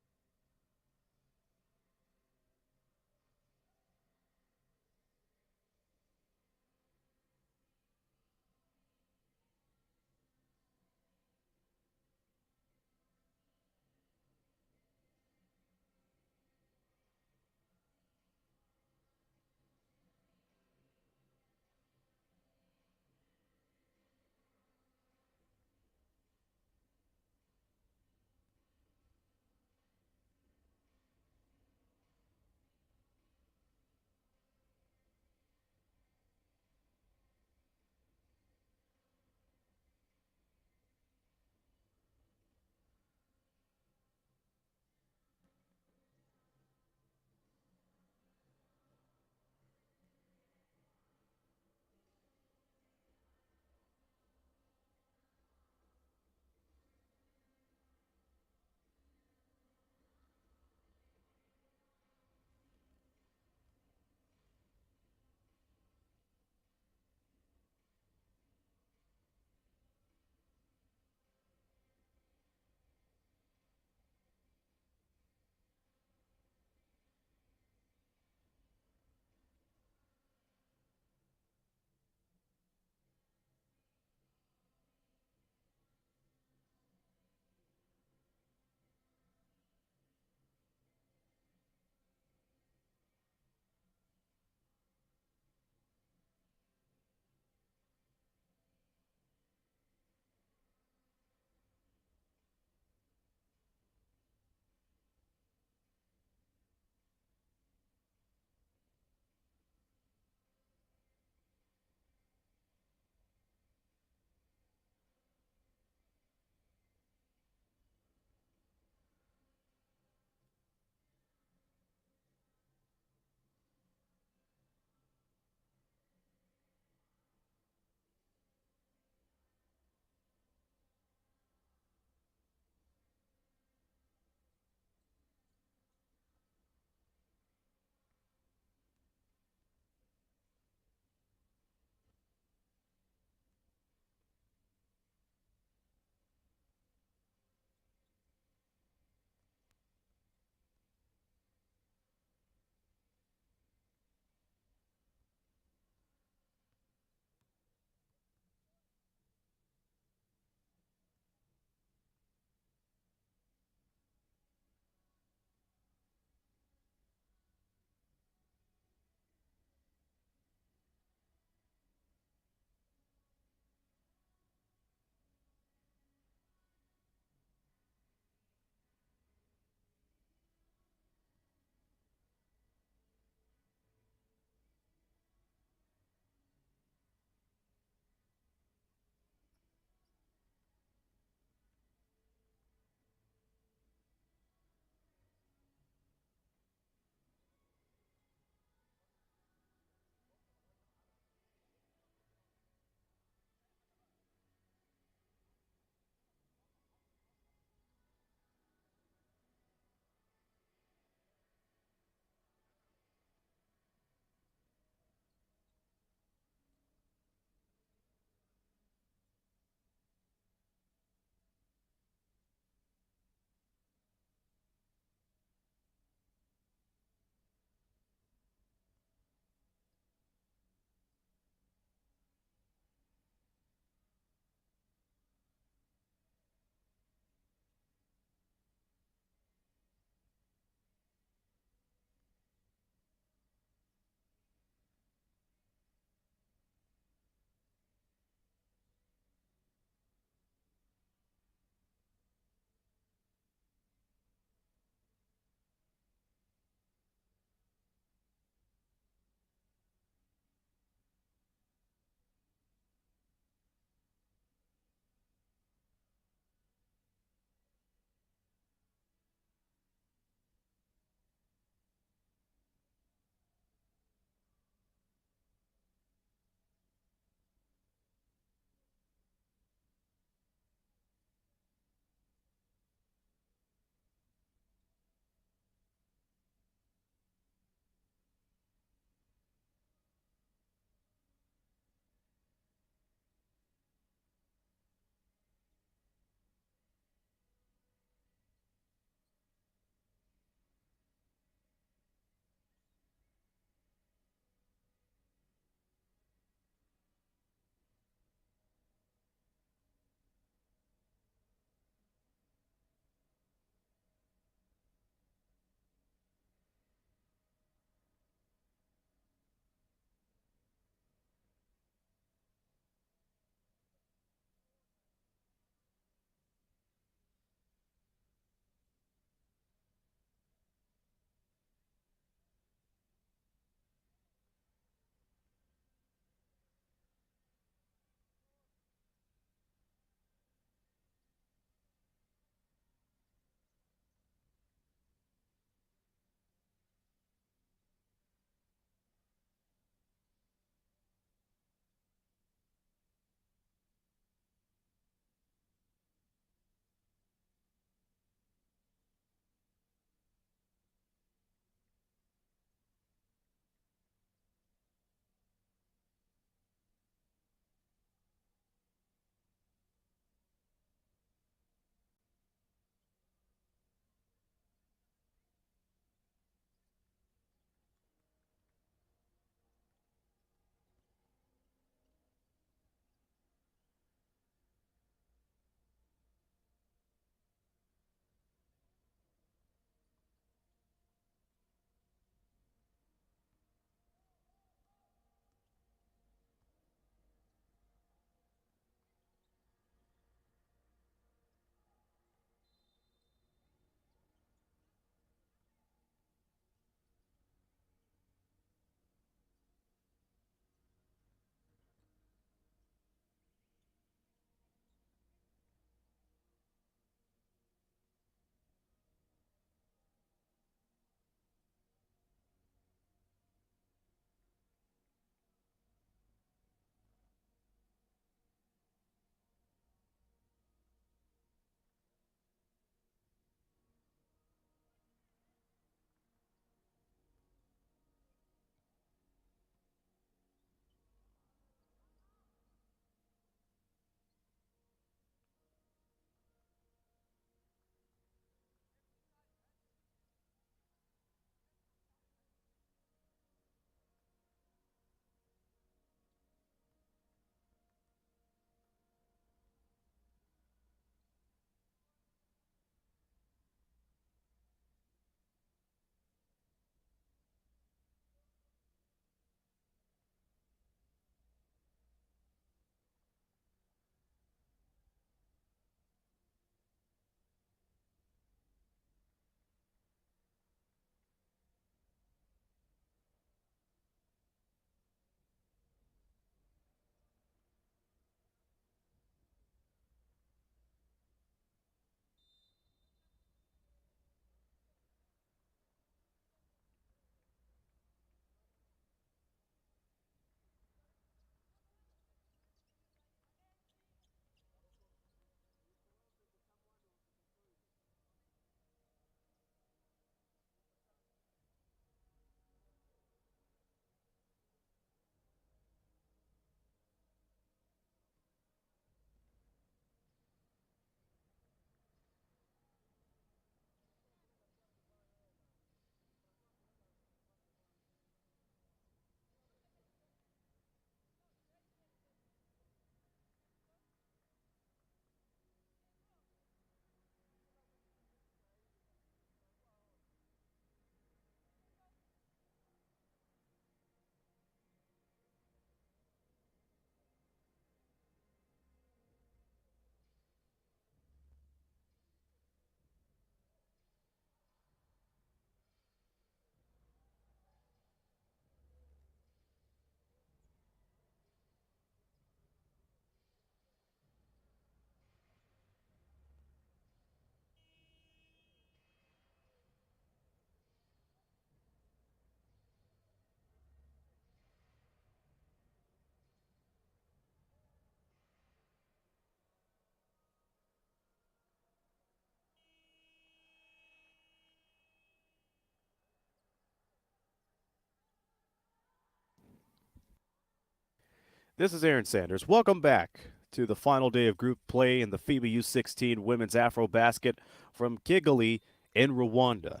This is Aaron Sanders. Welcome back to the final day of group play in the FIBA U16 Women's AfroBasket from Kigali in Rwanda.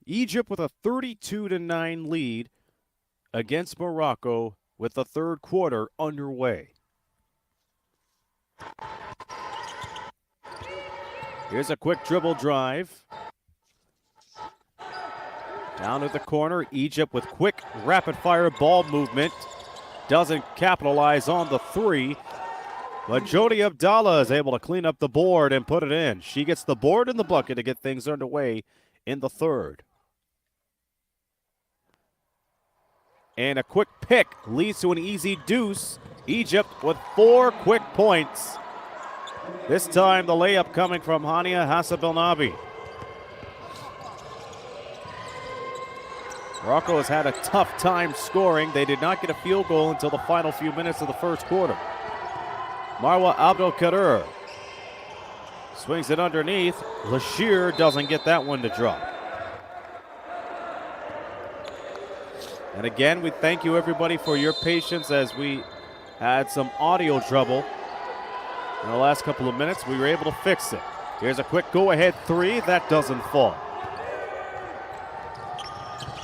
Egypt with a 32-9 lead against Morocco with the third quarter underway. Here's a quick dribble drive. Down at the corner, Egypt with quick, rapid-fire ball movement. Doesn't capitalize on the three, but Jody Abdallah is able to clean up the board and put it in. She gets the board and the bucket to get things underway in the third. And a quick pick leads to an easy deuce. Egypt with 4 quick points. This time the layup coming from Hania Hassabilnabi. Morocco has had a tough time scoring. They did not get a field goal until the final few minutes of the first quarter. Marwa Abdelkader swings it underneath. Lashir doesn't get that one to drop. And again, we thank you everybody for your patience as we had some audio trouble in the last couple of minutes. We were able to fix it. Here's a quick go-ahead three. That doesn't fall.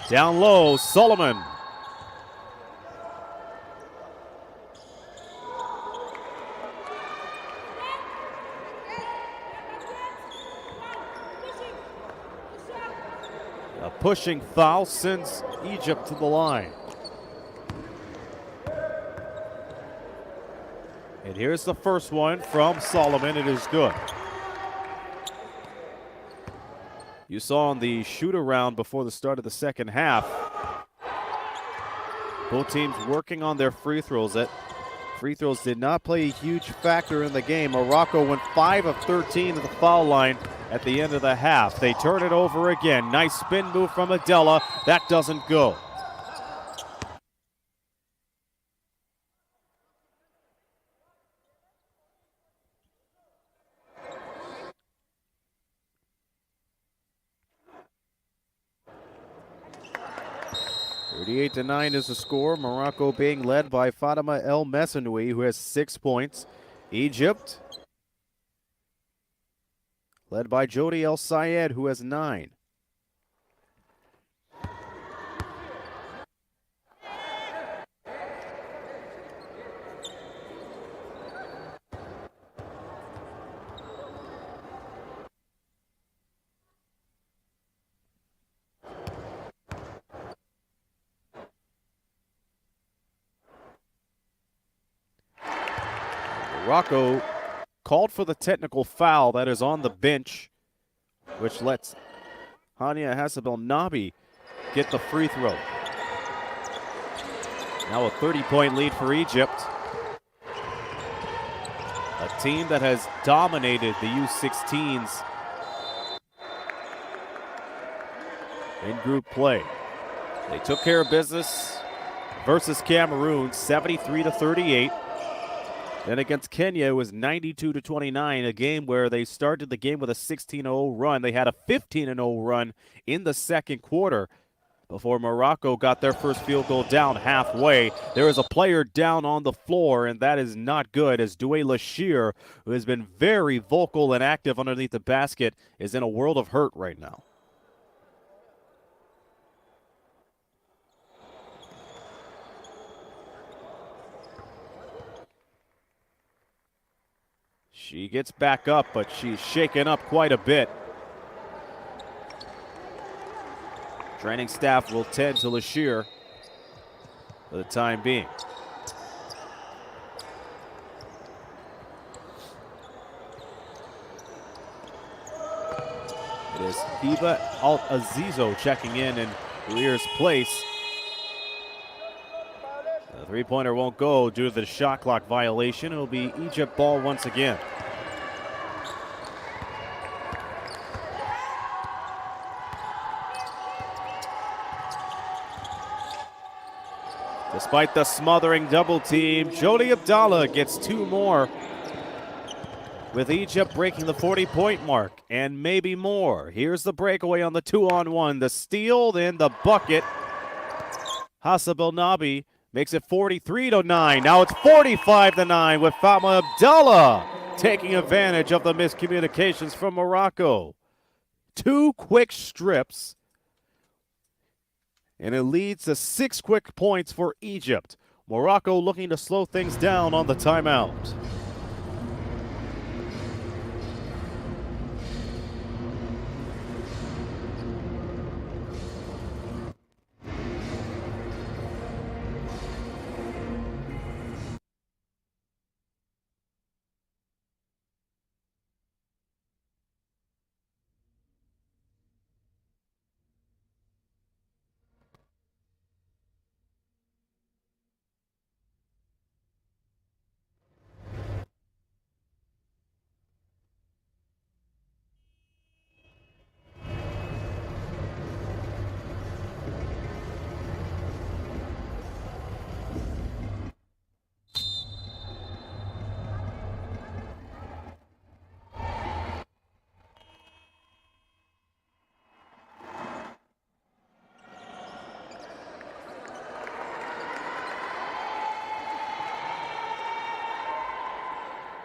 Down low, Solomon. A pushing foul sends Egypt to the line. And here's the first one from Solomon. It is good. You saw on the shoot-around before the start of the second half, both teams working on their free throws. Free throws did not play a huge factor in the game. Morocco went 5 of 13 at the foul line at the end of the half. They turn it over again. Nice spin move from Adela. That doesn't go. To 9 is the score. Morocco being led by Fatima El Messanoui, who has 6 points. Egypt led by Jody El Sayed, who has 9. Morocco called for the technical foul that is on the bench, which lets Hania Hassabilnabi get the free throw. Now a 30-point lead for Egypt. A team that has dominated the U16s in group play. They took care of business versus Cameroon, 73-38. Then against Kenya, it was 92-29, a game where they started the game with a 16-0 run. They had a 15-0 run in the second quarter before Morocco got their first field goal down halfway. There is a player down on the floor, and that is not good, as Douay Lashir, who has been very vocal and active underneath the basket, is in a world of hurt right now. She gets back up, but she's shaken up quite a bit. Training staff will tend to Lashir for the time being. It is Hiba Al-Azizo checking in Lear's place. The three-pointer won't go due to the shot clock violation. It'll be Egypt ball once again. Despite the smothering double team, Jody Abdallah gets 2 more, with Egypt breaking the 40-point mark and maybe more. Here's the breakaway on the 2-on-1, the steal, then the bucket. Hassabilnabi Makes it 43-9. Now it's 45-9 with Fatma Abdallah taking advantage of the miscommunications from Morocco. 2 quick strips, and it leads to 6 quick points for Egypt. Morocco looking to slow things down on the timeout.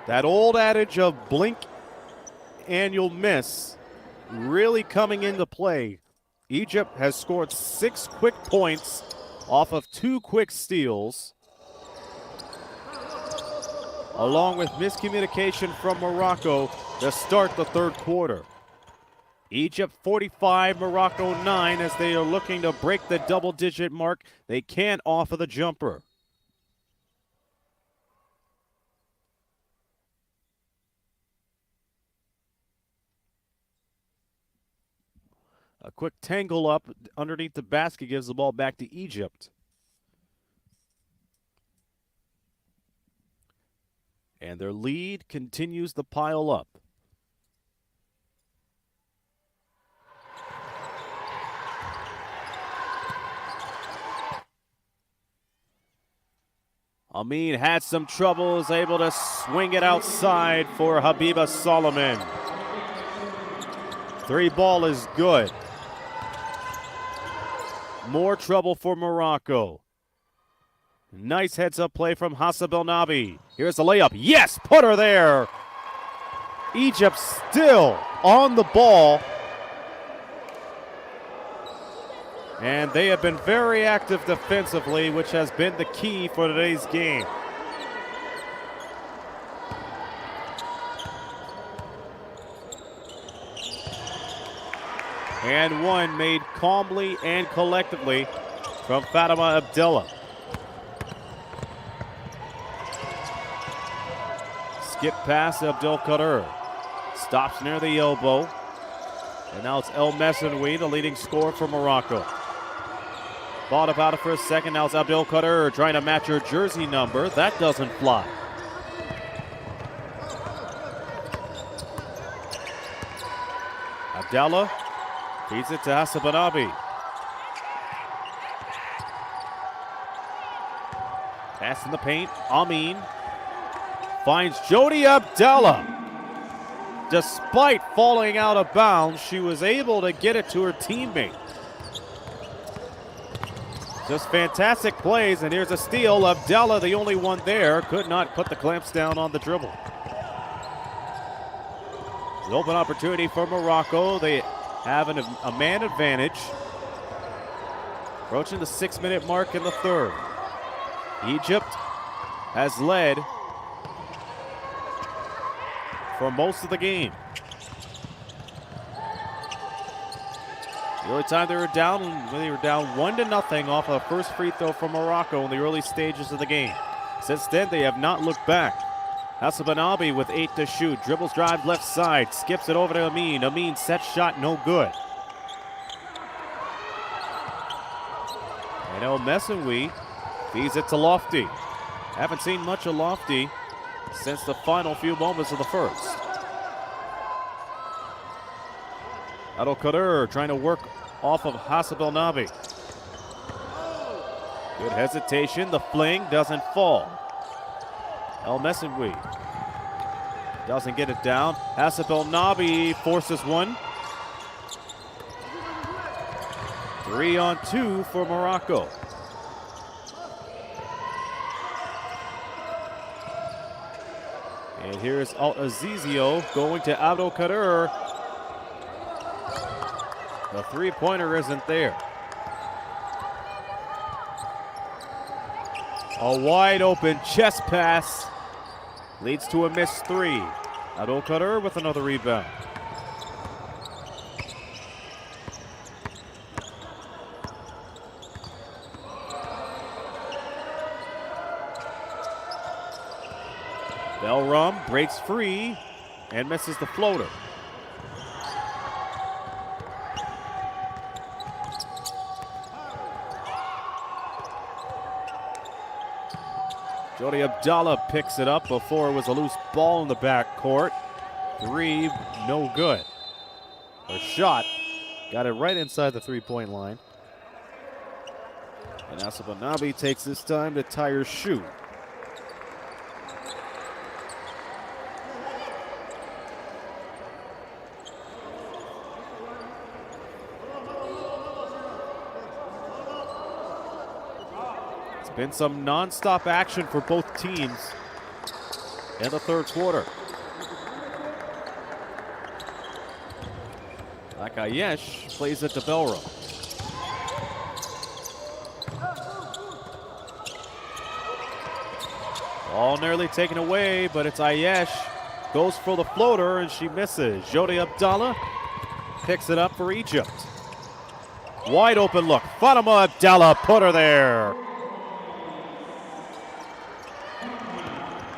That old adage of blink and you'll miss really coming into play. Egypt has scored 6 quick points off of 2 quick steals, along with miscommunication from Morocco to start the third quarter. Egypt 45, Morocco 9 as they are looking to break the double-digit mark. They can't offer the jumper. A quick tangle up underneath the basket gives the ball back to Egypt. And their lead continues to pile up. Amin had some trouble, is able to swing it outside for Habiba Solomon. 3 ball is good. More trouble for Morocco. Nice heads-up play from Hassab El Nabi. Here's the layup. Yes, put her there. Egypt still on the ball. And they have been very active defensively, which has been the key for today's game. And one made calmly and collectively from Fatma Abdallah. Skip pass, Abdel Kader. Stops near the elbow. And now it's El Messenwi, the leading scorer for Morocco. Thought about it for a second. Now it's Abdel Kader trying to match her jersey number. That doesn't fly. Abdallah feeds it to Hassab El Nabi. Pass in the paint. Amin finds Jody Abdallah. Despite falling out of bounds, she was able to get it to her teammate. Just fantastic plays, and here's a steal. Abdallah, the only one there, could not put the clamps down on the dribble. An open opportunity for Morocco. They have a man advantage. Approaching the 6-minute mark in the third. Egypt has led for most of the game. The only time they were down 1-0 off a first free throw from Morocco in the early stages of the game. Since then, they have not looked back. Hassab El Nabi with 8 to shoot. Dribbles, drive left side. Skips it over to Amin. Amin set shot, no good. And El Messenwi feeds it to Lofty. Haven't seen much of Lofty since the final few moments of the first. Abdel Kader trying to work off of Hassab El Nabi. Good hesitation. The fling doesn't fall. El Messenwi doesn't get it down. Hassab El Nabi forces one. 3-on-2 for Morocco. And here's Al-Azizio going to Abdul Kader. The three-pointer isn't there. A wide open chest pass leads to a missed three. Abdul Kader with another rebound. Belram breaks free and misses the floater. Jody Abdallah picks it up before it was a loose ball in the backcourt. Three, no good. Or shot, got it right inside the three-point line. And Asabanabi takes this time to tie her shoe. Been some non-stop action for both teams in the third quarter. Akayesh plays it to Belram. Ball nearly taken away, but it's Ayesh. Goes for the floater and she misses. Jody Abdallah picks it up for Egypt. Wide open look. Fatima Abdallah put her there.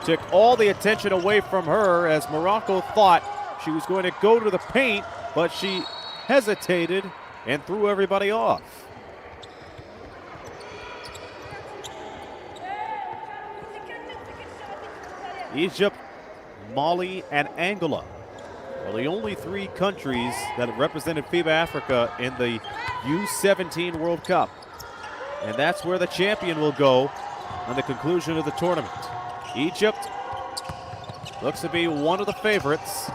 Took all the attention away from her as Morocco thought she was going to go to the paint, but she hesitated and threw everybody off. Egypt, Mali, and Angola are the only three countries that have represented FIBA Africa in the U17 World Cup. And that's where the champion will go on the conclusion of the tournament. Egypt looks to be one of the favorites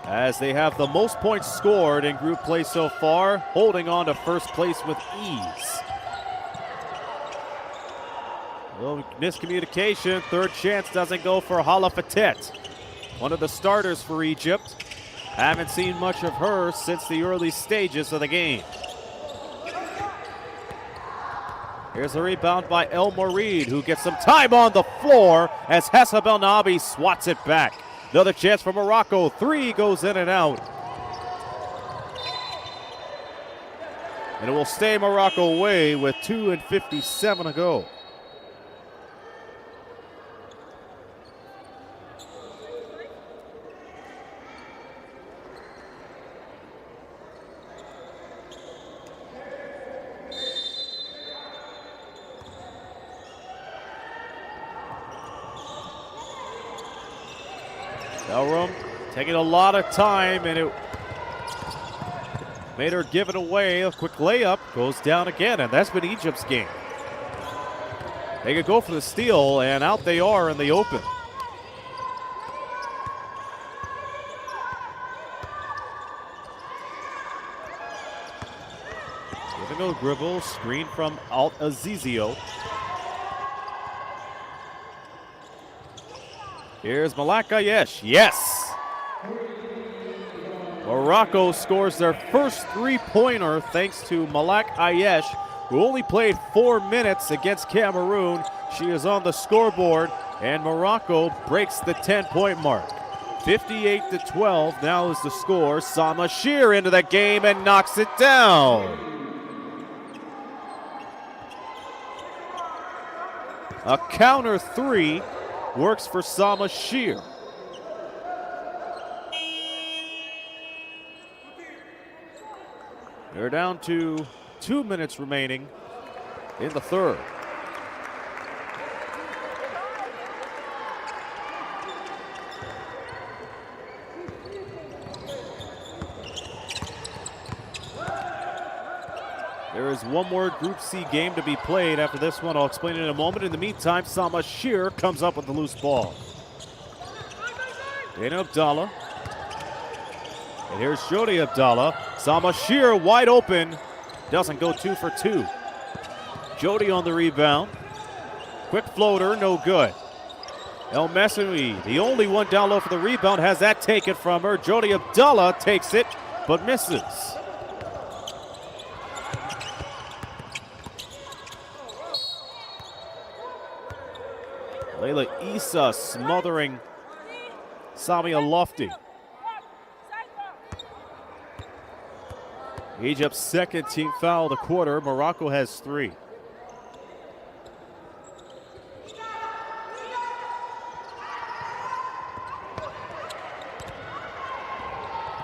as they have the most points scored in group play so far, holding on to first place with ease. A little miscommunication. Third chance doesn't go for Hala Fatet, one of the starters for Egypt. Haven't seen much of her since the early stages of the game. Here's a rebound by El Morid, who gets some time on the floor as Hessa Belnabi swats it back. Another chance for Morocco. Three goes in and out. And it will stay Morocco away with 2:57 to go. Belram taking a lot of time, and it made her give it away. A quick layup goes down again, and that's been Egypt's game. They could go for the steal, and out they are in the open. Giving a dribble, screen from Al-Azizio. Here's Malak Ayesh. Yes! Morocco scores their first three-pointer thanks to Malak Ayesh, who only played 4 minutes against Cameroon. She is on the scoreboard, and Morocco breaks the 10-point mark. 58-12 now is the score. Sama Shear into the game and knocks it down. A counter three works for Sama Shear. They're down to 2 minutes remaining in the third. There is one more Group C game to be played after this one. I'll explain it in a moment. In the meantime, Sama Shear comes up with the loose ball. Dana Abdallah. And here's Jody Abdallah. Sama Shear wide open. Doesn't go 2 for 2. Jody on the rebound. Quick floater, no good. El Messoui, the only one down low for the rebound, has that taken from her. Jody Abdullah takes it, but misses. Layla Issa smothering Samia Lofty. Egypt's second team foul of the quarter. Morocco has 3.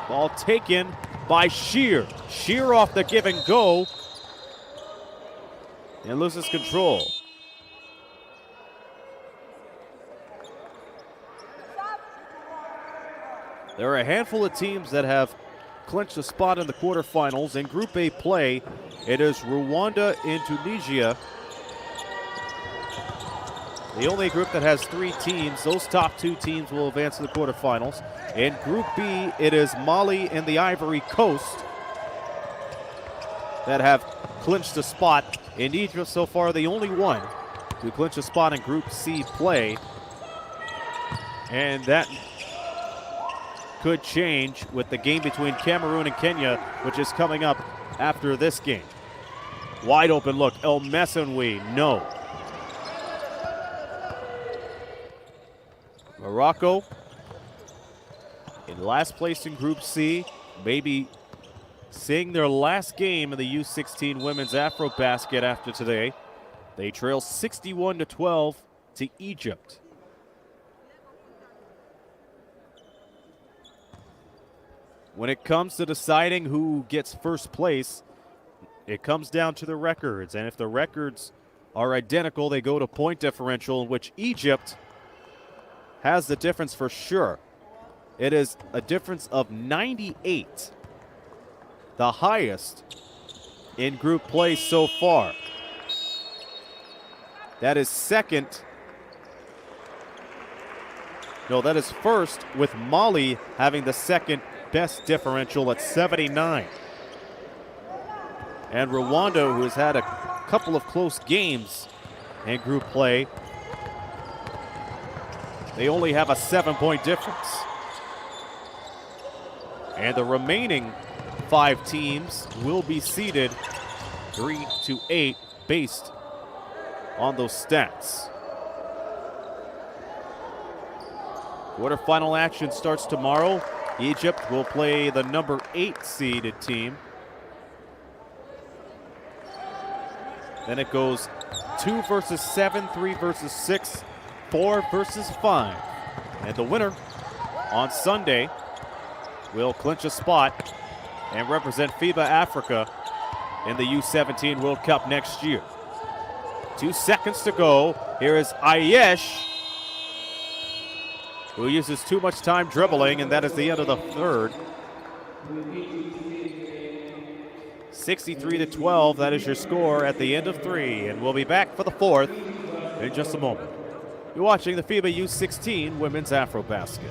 Ball taken by Shear. Shear off the give and go and loses control. There are a handful of teams that have clinched a spot in the quarterfinals. In Group A play, it is Rwanda and Tunisia. The only group that has 3 teams. Those top 2 teams will advance to the quarterfinals. In Group B, it is Mali and the Ivory Coast that have clinched a spot. In Egypt so far, the only one to clinch a spot in Group C play. And that could change with the game between Cameroon and Kenya, which is coming up after this game. Wide open look, El Messoui, no. Morocco in last place in Group C, maybe seeing their last game in the U16 women's AfroBasket after today. They trail 61-12 to Egypt. When it comes to deciding who gets first place, it comes down to the records. And if the records are identical, they go to point differential, in which Egypt has the difference for sure. It is a difference of 98, the highest in group play so far. That is second. No, that is first, with Mali having the second best differential at 79. And Rwanda, who has had a couple of close games in group play, they only have a 7-point difference. And the remaining 5 teams will be seeded 3-8 based on those stats. Quarterfinal action starts tomorrow. Egypt will play the number 8 seeded team. Then it goes 2 versus 7, 3 versus 6, 4 versus 5. And the winner on Sunday will clinch a spot and represent FIBA Africa in the U17 World Cup next year. 2 seconds to go. Here is Ayesh, who uses too much time dribbling, and that is the end of the third. 63-12, that is your score at the end of 3, and we'll be back for the 4th in just a moment. You're watching the FIBA U16 Women's AfroBasket.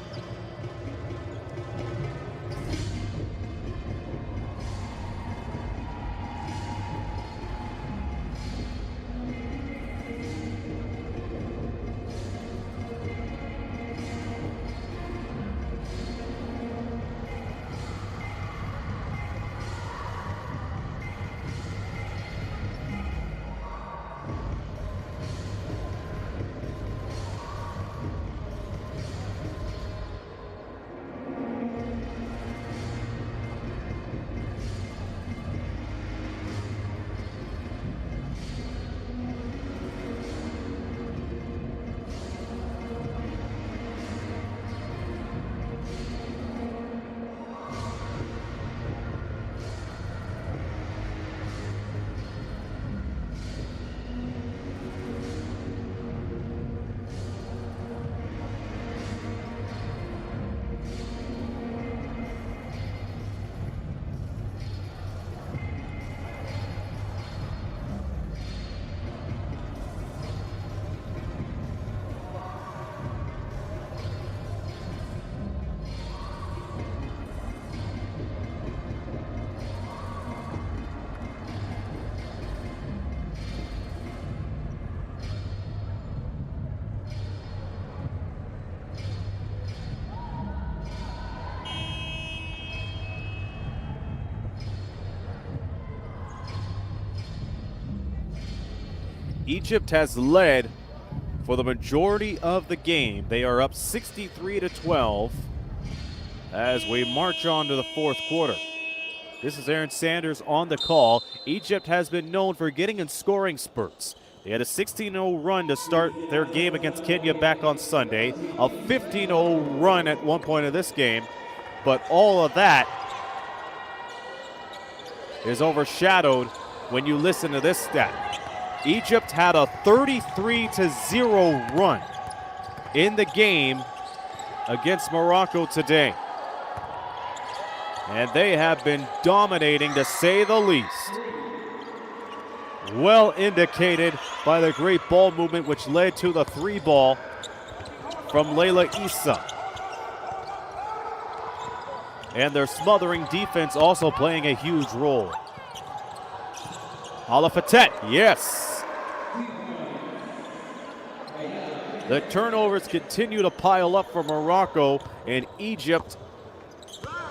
Egypt has led for the majority of the game. They are up 63-12 as we march on to the fourth quarter. This is Aaron Sanders on the call. Egypt has been known for getting in scoring spurts. They had a 16-0 run to start their game against Kenya back on Sunday, a 15-0 run at one point of this game, but all of that is overshadowed when you listen to this stat. Egypt had a 33-0 run in the game against Morocco today. And they have been dominating, to say the least. Well indicated by the great ball movement, which led to the 3-ball from Layla Issa. And their smothering defense also playing a huge role. Alafatet, yes. The turnovers continue to pile up for Morocco, and Egypt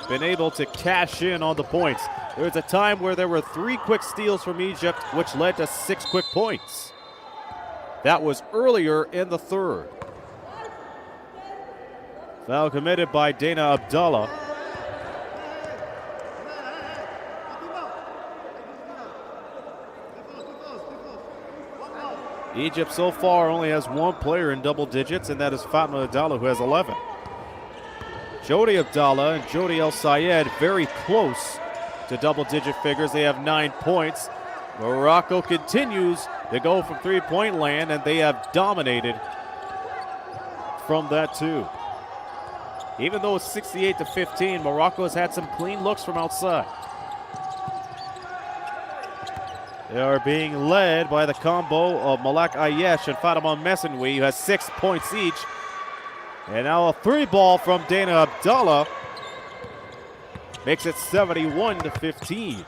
been able to cash in on the points. There was a time where there were 3 quick steals from Egypt, which led to 6 quick points. That was earlier in the third. Foul committed by Dana Abdallah. Egypt so far only has 1 player in double digits, and that is Fatma Abdallah, who has 11. Jody Abdallah and Jody El Sayed very close to double-digit figures. They have 9 points. Morocco continues to go from three-point land, and they have dominated from that too. Even though it's 68-15, Morocco has had some clean looks from outside. They are being led by the combo of Malak Ayesh and Fatima Messenwi, who has 6 points each. And now a 3-ball from Dana Abdallah makes it 71-15.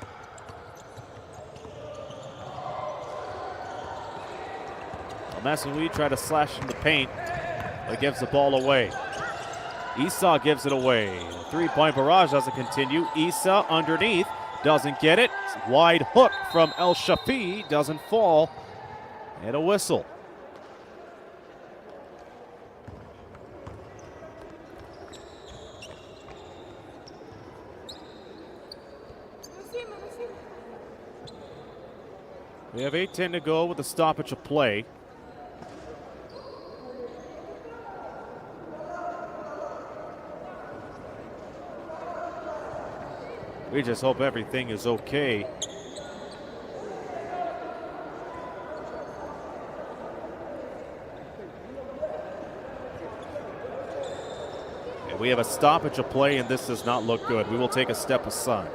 Messenwi tried to slash in the paint, but gives the ball away. Issa gives it away. 3-point barrage doesn't continue. Issa underneath, doesn't get it. Wide hook from El Shafi, doesn't fall. And a whistle. We have 8:10 to go with a stoppage of play. We just hope everything is okay. And we have a stoppage of play, and this does not look good. We will take a step aside.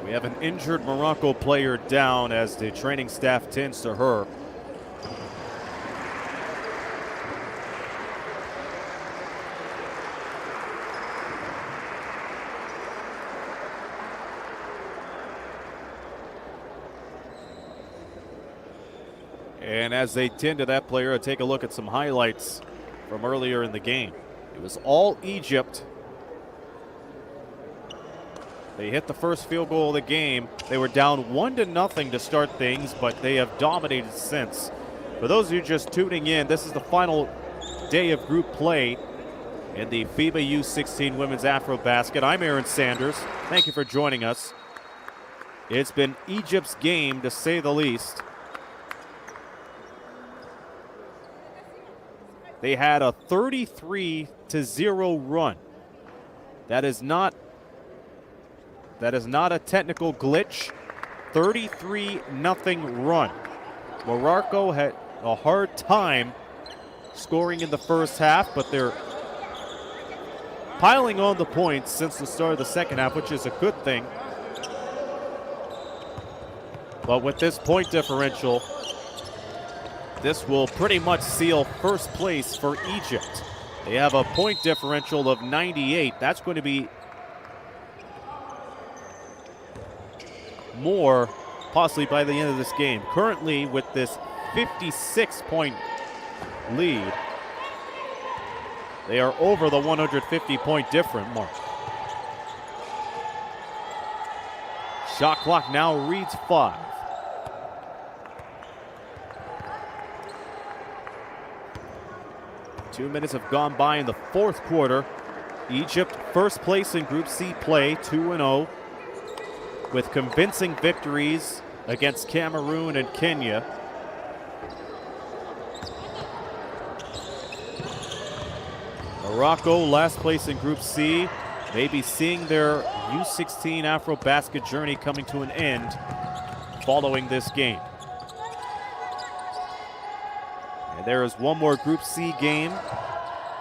We have an injured Morocco player down as the training staff tends to her. And as they tend to that player, take a look at some highlights from earlier in the game. It was all Egypt. They hit the first field goal of the game. They were down 1-0 to start things, but they have dominated since. For those of you just tuning in, this is the final day of group play in the FIBA U16 Women's AfroBasket. I'm Aaron Sanders. Thank you for joining us. It's been Egypt's game, to say the least. They had a 33-0 run. That is not a technical glitch. 33-0 run. Morocco had a hard time scoring in the first half, but they're piling on the points since the start of the second half, which is a good thing. But with this point differential, this will pretty much seal first place for Egypt. They have a point differential of 98. That's going to be more possibly by the end of this game. Currently with this 56-point lead, they are over the 150-point difference mark. Shot clock now reads 5. Two minutes have gone by in the fourth quarter. Egypt first place in Group C play, 2-0, with convincing victories against Cameroon and Kenya. Morocco last place in Group C, maybe seeing their U16 AfroBasket journey coming to an end following this game. And there is one more Group C game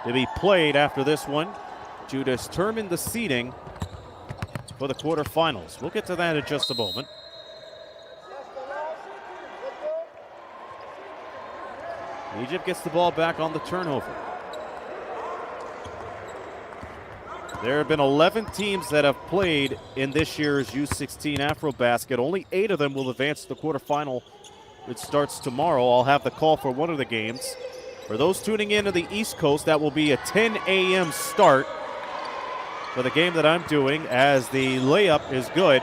to be played after this one to determine the seeding for the quarterfinals. We'll get to that in just a moment. Egypt gets the ball back on the turnover. There have been 11 teams that have played in this year's U16 AfroBasket. Only 8 of them will advance to the quarterfinal. It starts tomorrow. I'll have the call for one of the games. For those tuning in to the East Coast, that will be a 10 a.m. start for the game that I'm doing, as the layup is good.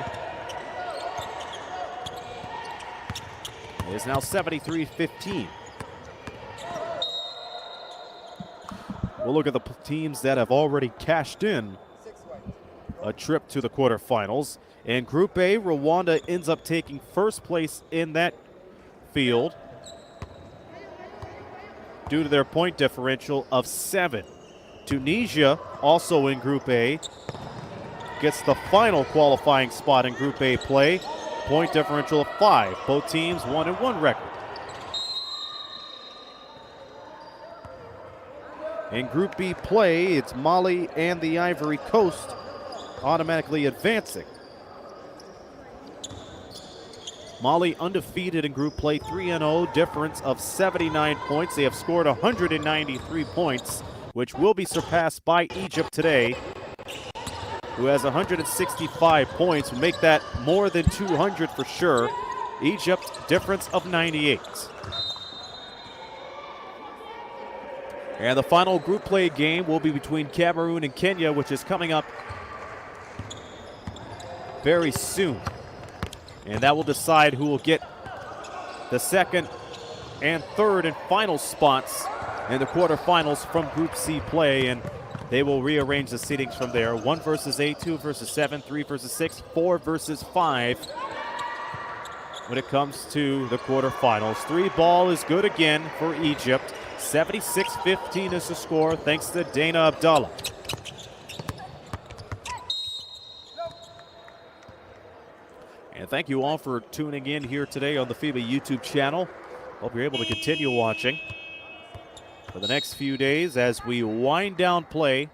It is now 73-15. We'll look at the teams that have already cashed in a trip to the quarterfinals. In Group A, Rwanda ends up taking first place in that field due to their point differential of 7. Tunisia, also in Group A, gets the final qualifying spot in Group A play, point differential of 5. Both teams 1-1 record. In Group B play, it's Mali and the Ivory Coast automatically advancing. Mali undefeated in group play, 3-0, difference of 79 points. They have scored 193 points, which will be surpassed by Egypt today, who has 165 points. Will make that more than 200 for sure. Egypt, difference of 98. And the final group play game will be between Cameroon and Kenya, which is coming up very soon. And that will decide who will get the second and third and final spots in the quarterfinals from Group C play. And they will rearrange the seedings from there. 1 versus 8, 2 versus 7, 3 versus 6, 4 versus 5 when it comes to the quarterfinals. 3 ball is good again for Egypt. 76-15 is the score, thanks to Dana Abdallah. And thank you all for tuning in here today on the FIBA YouTube channel. Hope you're able to continue watching for the next few days as we wind down play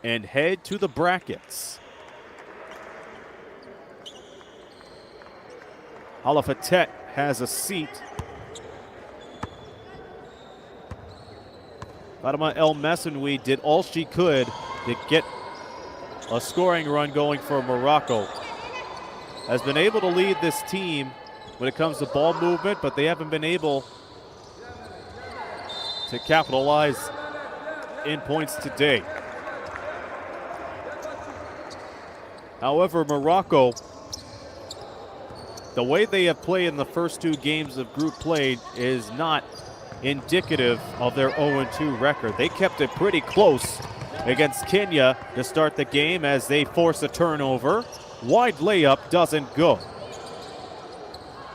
and head to the brackets. Halafatet has a seat. Fatima El Messenwi did all she could to get a scoring run going for Morocco. Has been able to lead this team when it comes to ball movement, but they haven't been able to capitalize in points today. However, Morocco, the way they have played in the first 2 games of group play is not indicative of their 0-2 record. They kept it pretty close against Kenya to start the game as they force a turnover. Wide layup doesn't go.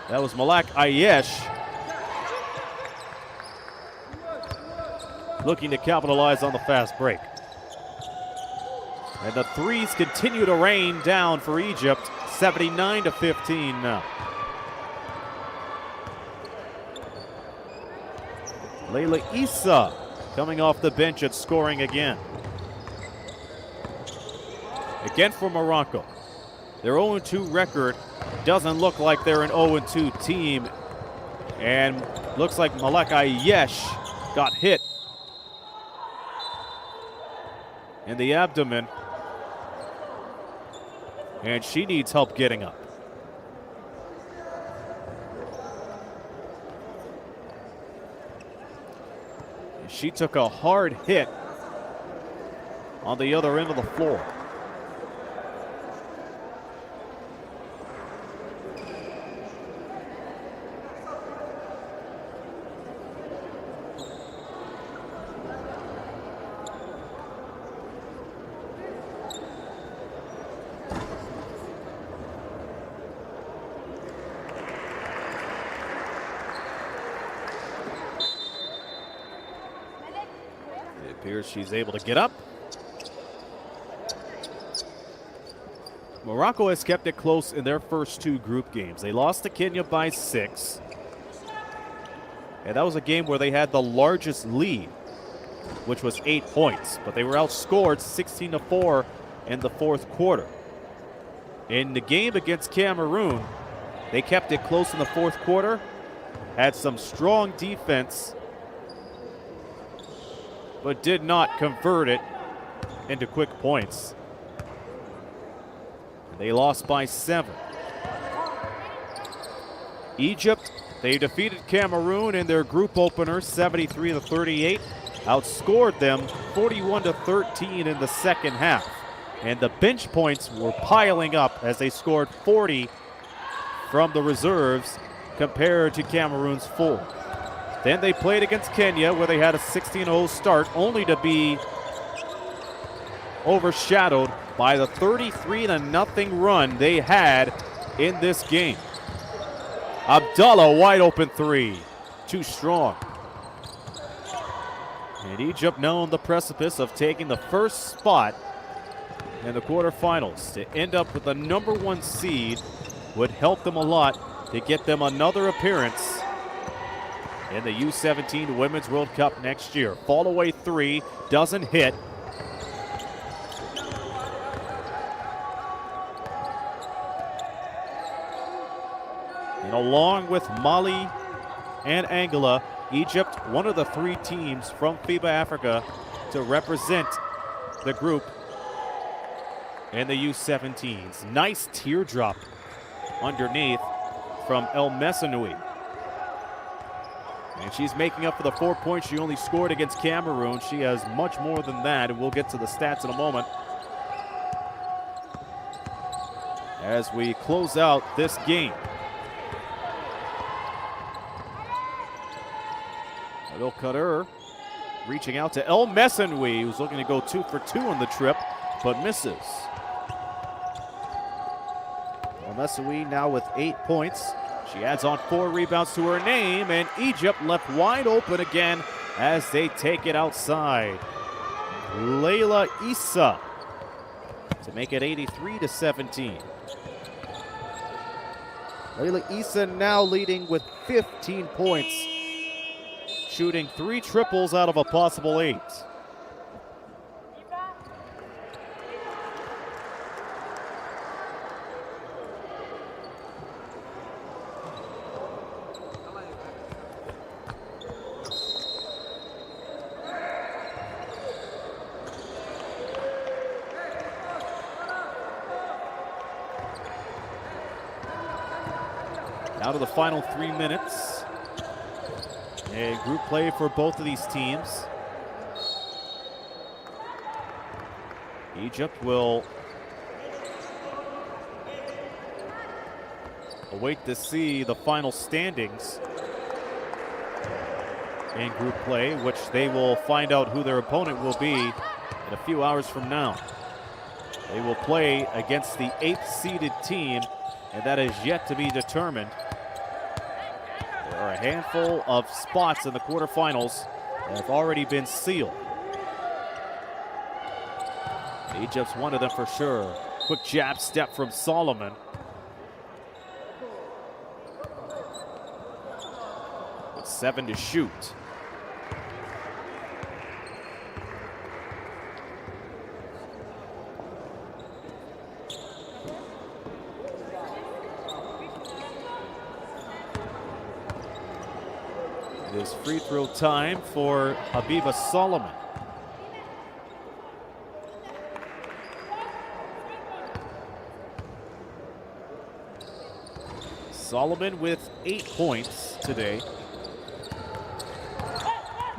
That was Malak Ayesh looking to capitalize on the fast break. And the threes continue to rain down for Egypt, 79-15 now. Layla Issa coming off the bench and scoring again. Again for Morocco. Their 0-2 record doesn't look like they're an 0-2 team. And looks like Malak Ayesh got hit in the abdomen, and she needs help getting up. She took a hard hit on the other end of the floor. It appears she's able to get up. Morocco has kept it close in their first two group games. They lost to Kenya by 6. And that was a game where they had the largest lead, which was 8 points. But they were outscored 16-4 in the fourth quarter. In the game against Cameroon, they kept it close in the fourth quarter, had some strong defense, but did not convert it into quick points. They lost by 7. Egypt, they defeated Cameroon in their group opener 73-38, outscored them 41-13 in the second half. And the bench points were piling up as they scored 40 from the reserves compared to Cameroon's 4. Then they played against Kenya, where they had a 16-0 start, only to be overshadowed by the 33-0 run they had in this game. Abdallah, wide open 3, too strong. And Egypt now on the precipice of taking the first spot in the quarterfinals. To end up with the #1 seed would help them a lot to get them another appearance in the U17 Women's World Cup next year. Fall away 3, doesn't hit. And along with Mali and Angola, Egypt, one of the 3 teams from FIBA Africa to represent the group in the U17s. Nice teardrop underneath from El Messanoui. And she's making up for the 4 points she only scored against Cameroon. She has much more than that, and we'll get to the stats in a moment. As we close out this game. Adel Kader reaching out to El Messanoui, who's looking to go 2 for 2 on the trip, but misses. El Messanoui now with 8 points. She adds on 4 rebounds to her name, and Egypt left wide open again as they take it outside. Layla Issa to make it 83-17. Layla Issa now leading with 15 points, shooting 3 triples out of a possible 8. Out of the final 3 minutes. A group play for both of these teams. Egypt will await to see the final standings in group play, which they will find out who their opponent will be in a few hours from now. They will play against the 8th seeded team, and that is yet to be determined. There are a handful of spots in the quarterfinals that have already been sealed. Egypt's one of them for sure. Quick jab step from Solomon. With 7 to shoot. It is free throw time for Habiba Solomon. Solomon with 8 points today.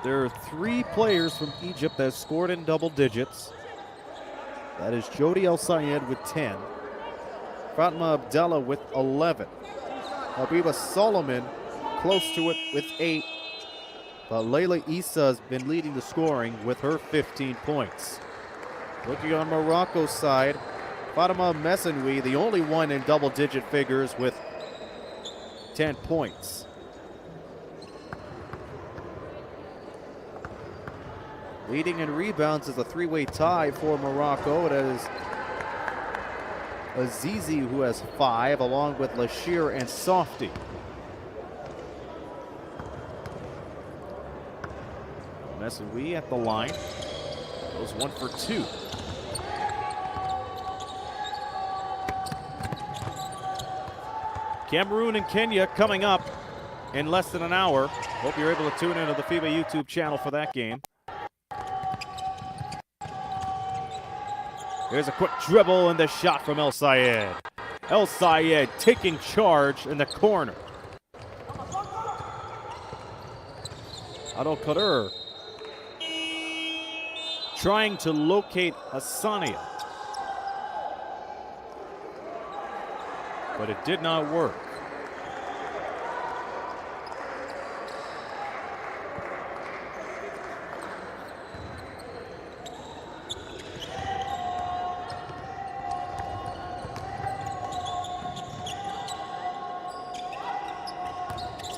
There are 3 players from Egypt that have scored in double digits. That is Jody El Sayed with 10. Fatma Abdallah with 11. Habiba Solomon close to it with 8. But Layla Issa has been leading the scoring with her 15 points. Looking on Morocco's side, Fatima Messenoui, the only one in double-digit figures with 10 points. Leading in rebounds is a 3-way tie for Morocco. It is Azizi who has 5, along with Lashir and Softy. Messenoui at the line. Goes 1 for 2. Cameroon and Kenya coming up in less than an hour. Hope you're able to tune into the FIBA YouTube channel for that game. Here's a quick dribble and the shot from El Sayed. El Sayed taking charge in the corner. Adel Kader trying to locate Hassania, but it did not work.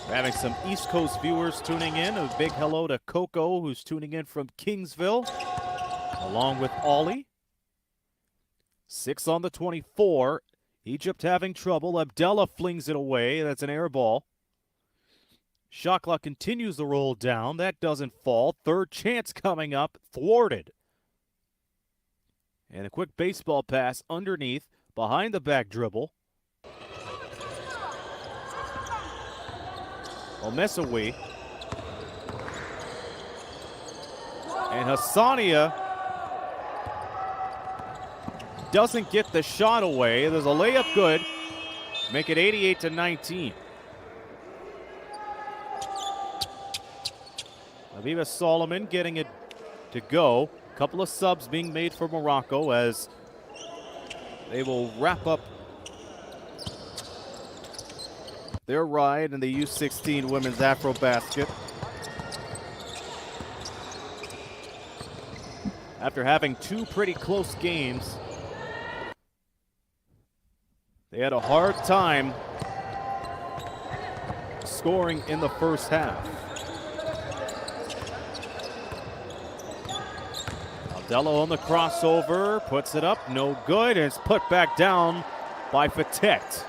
Having some East Coast viewers tuning in. A big hello to Coco, who's tuning in from Kingsville, along with Ollie. 6 on the 24. Egypt having trouble. Abdallah flings it away. That's an air ball. Shot clock continues the roll down. That doesn't fall. Third chance coming up. Thwarted. And a quick baseball pass underneath, behind the back dribble. Messenoui. And Hassania doesn't get the shot away. There's a layup good. Make it 88-19. Habiba Solomon getting it to go. A couple of subs being made for Morocco as they will wrap up their ride in the U16 Women's AfroBasket. After having 2 pretty close games, they had a hard time scoring in the first half. Abdallah on the crossover, puts it up, no good, and it's put back down by Fatet.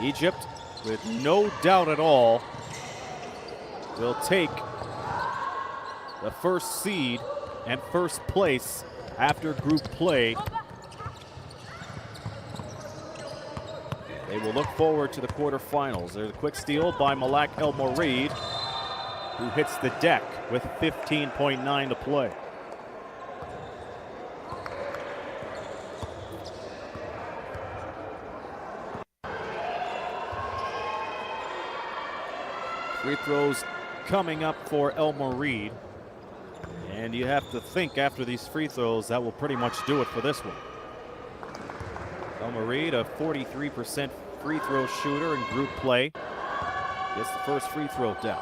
Egypt, with no doubt at all, will take the first seed and first place after group play. They will look forward to the quarterfinals. There's a quick steal by Malak El Mourid, who hits the deck with 15.9 to play. Free throws coming up for El Mourid. And you have to think after these free throws, that will pretty much do it for this one. El Mourid, a 43% free throw shooter in group play. Gets the first free throw down.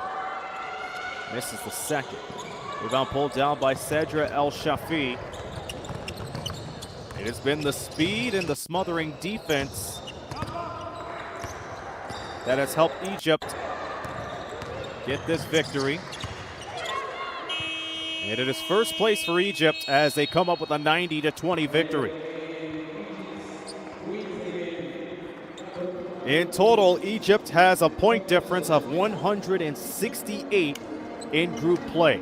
Misses the second. Rebound pulled down by Cedra El Shafi. It has been the speed and the smothering defense that has helped Egypt get this victory. And it is first place for Egypt as they come up with a 90-20 victory. In total, Egypt has a point difference of 168 in group play.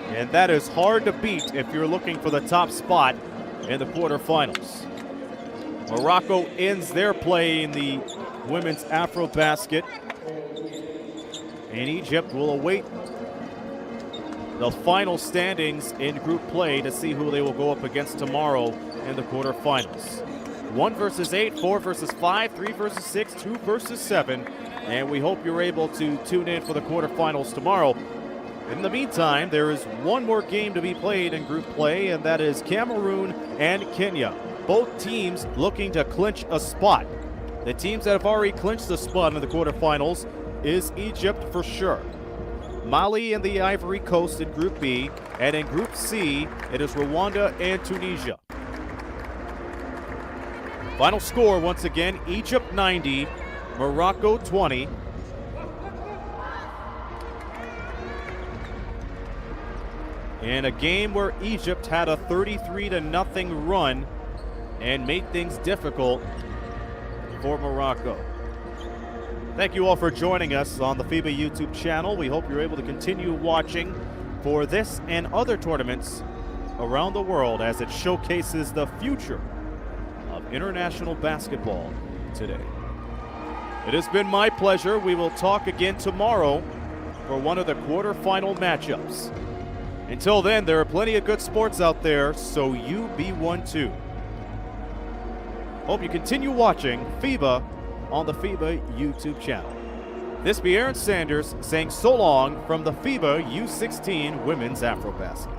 And that is hard to beat if you're looking for the top spot in the quarterfinals. Morocco ends their play in the women's AfroBasket. And Egypt will await the final standings in group play to see who they will go up against tomorrow in the quarterfinals. 1 versus 8, 4 versus 5, 3 versus 6, 2 versus 7. And we hope you're able to tune in for the quarterfinals tomorrow. In the meantime, there is one more game to be played in group play, and that is Cameroon and Kenya. Both teams looking to clinch a spot. The teams that have already clinched the spot in the quarterfinals is Egypt for sure. Mali and the Ivory Coast in Group B, and in Group C, it is Rwanda and Tunisia. Final score, once again, Egypt 90, Morocco 20. In a game where Egypt had a 33-0 run and made things difficult for Morocco. Thank you all for joining us on the FIBA YouTube channel. We hope you're able to continue watching for this and other tournaments around the world as it showcases the future of international basketball today. It has been my pleasure. We will talk again tomorrow for one of the quarterfinal matchups. Until then, there are plenty of good sports out there, so you be one too. Hope you continue watching FIBA on the FIBA YouTube channel. This be Aaron Sanders saying so long from the FIBA U16 Women's AfroBasket.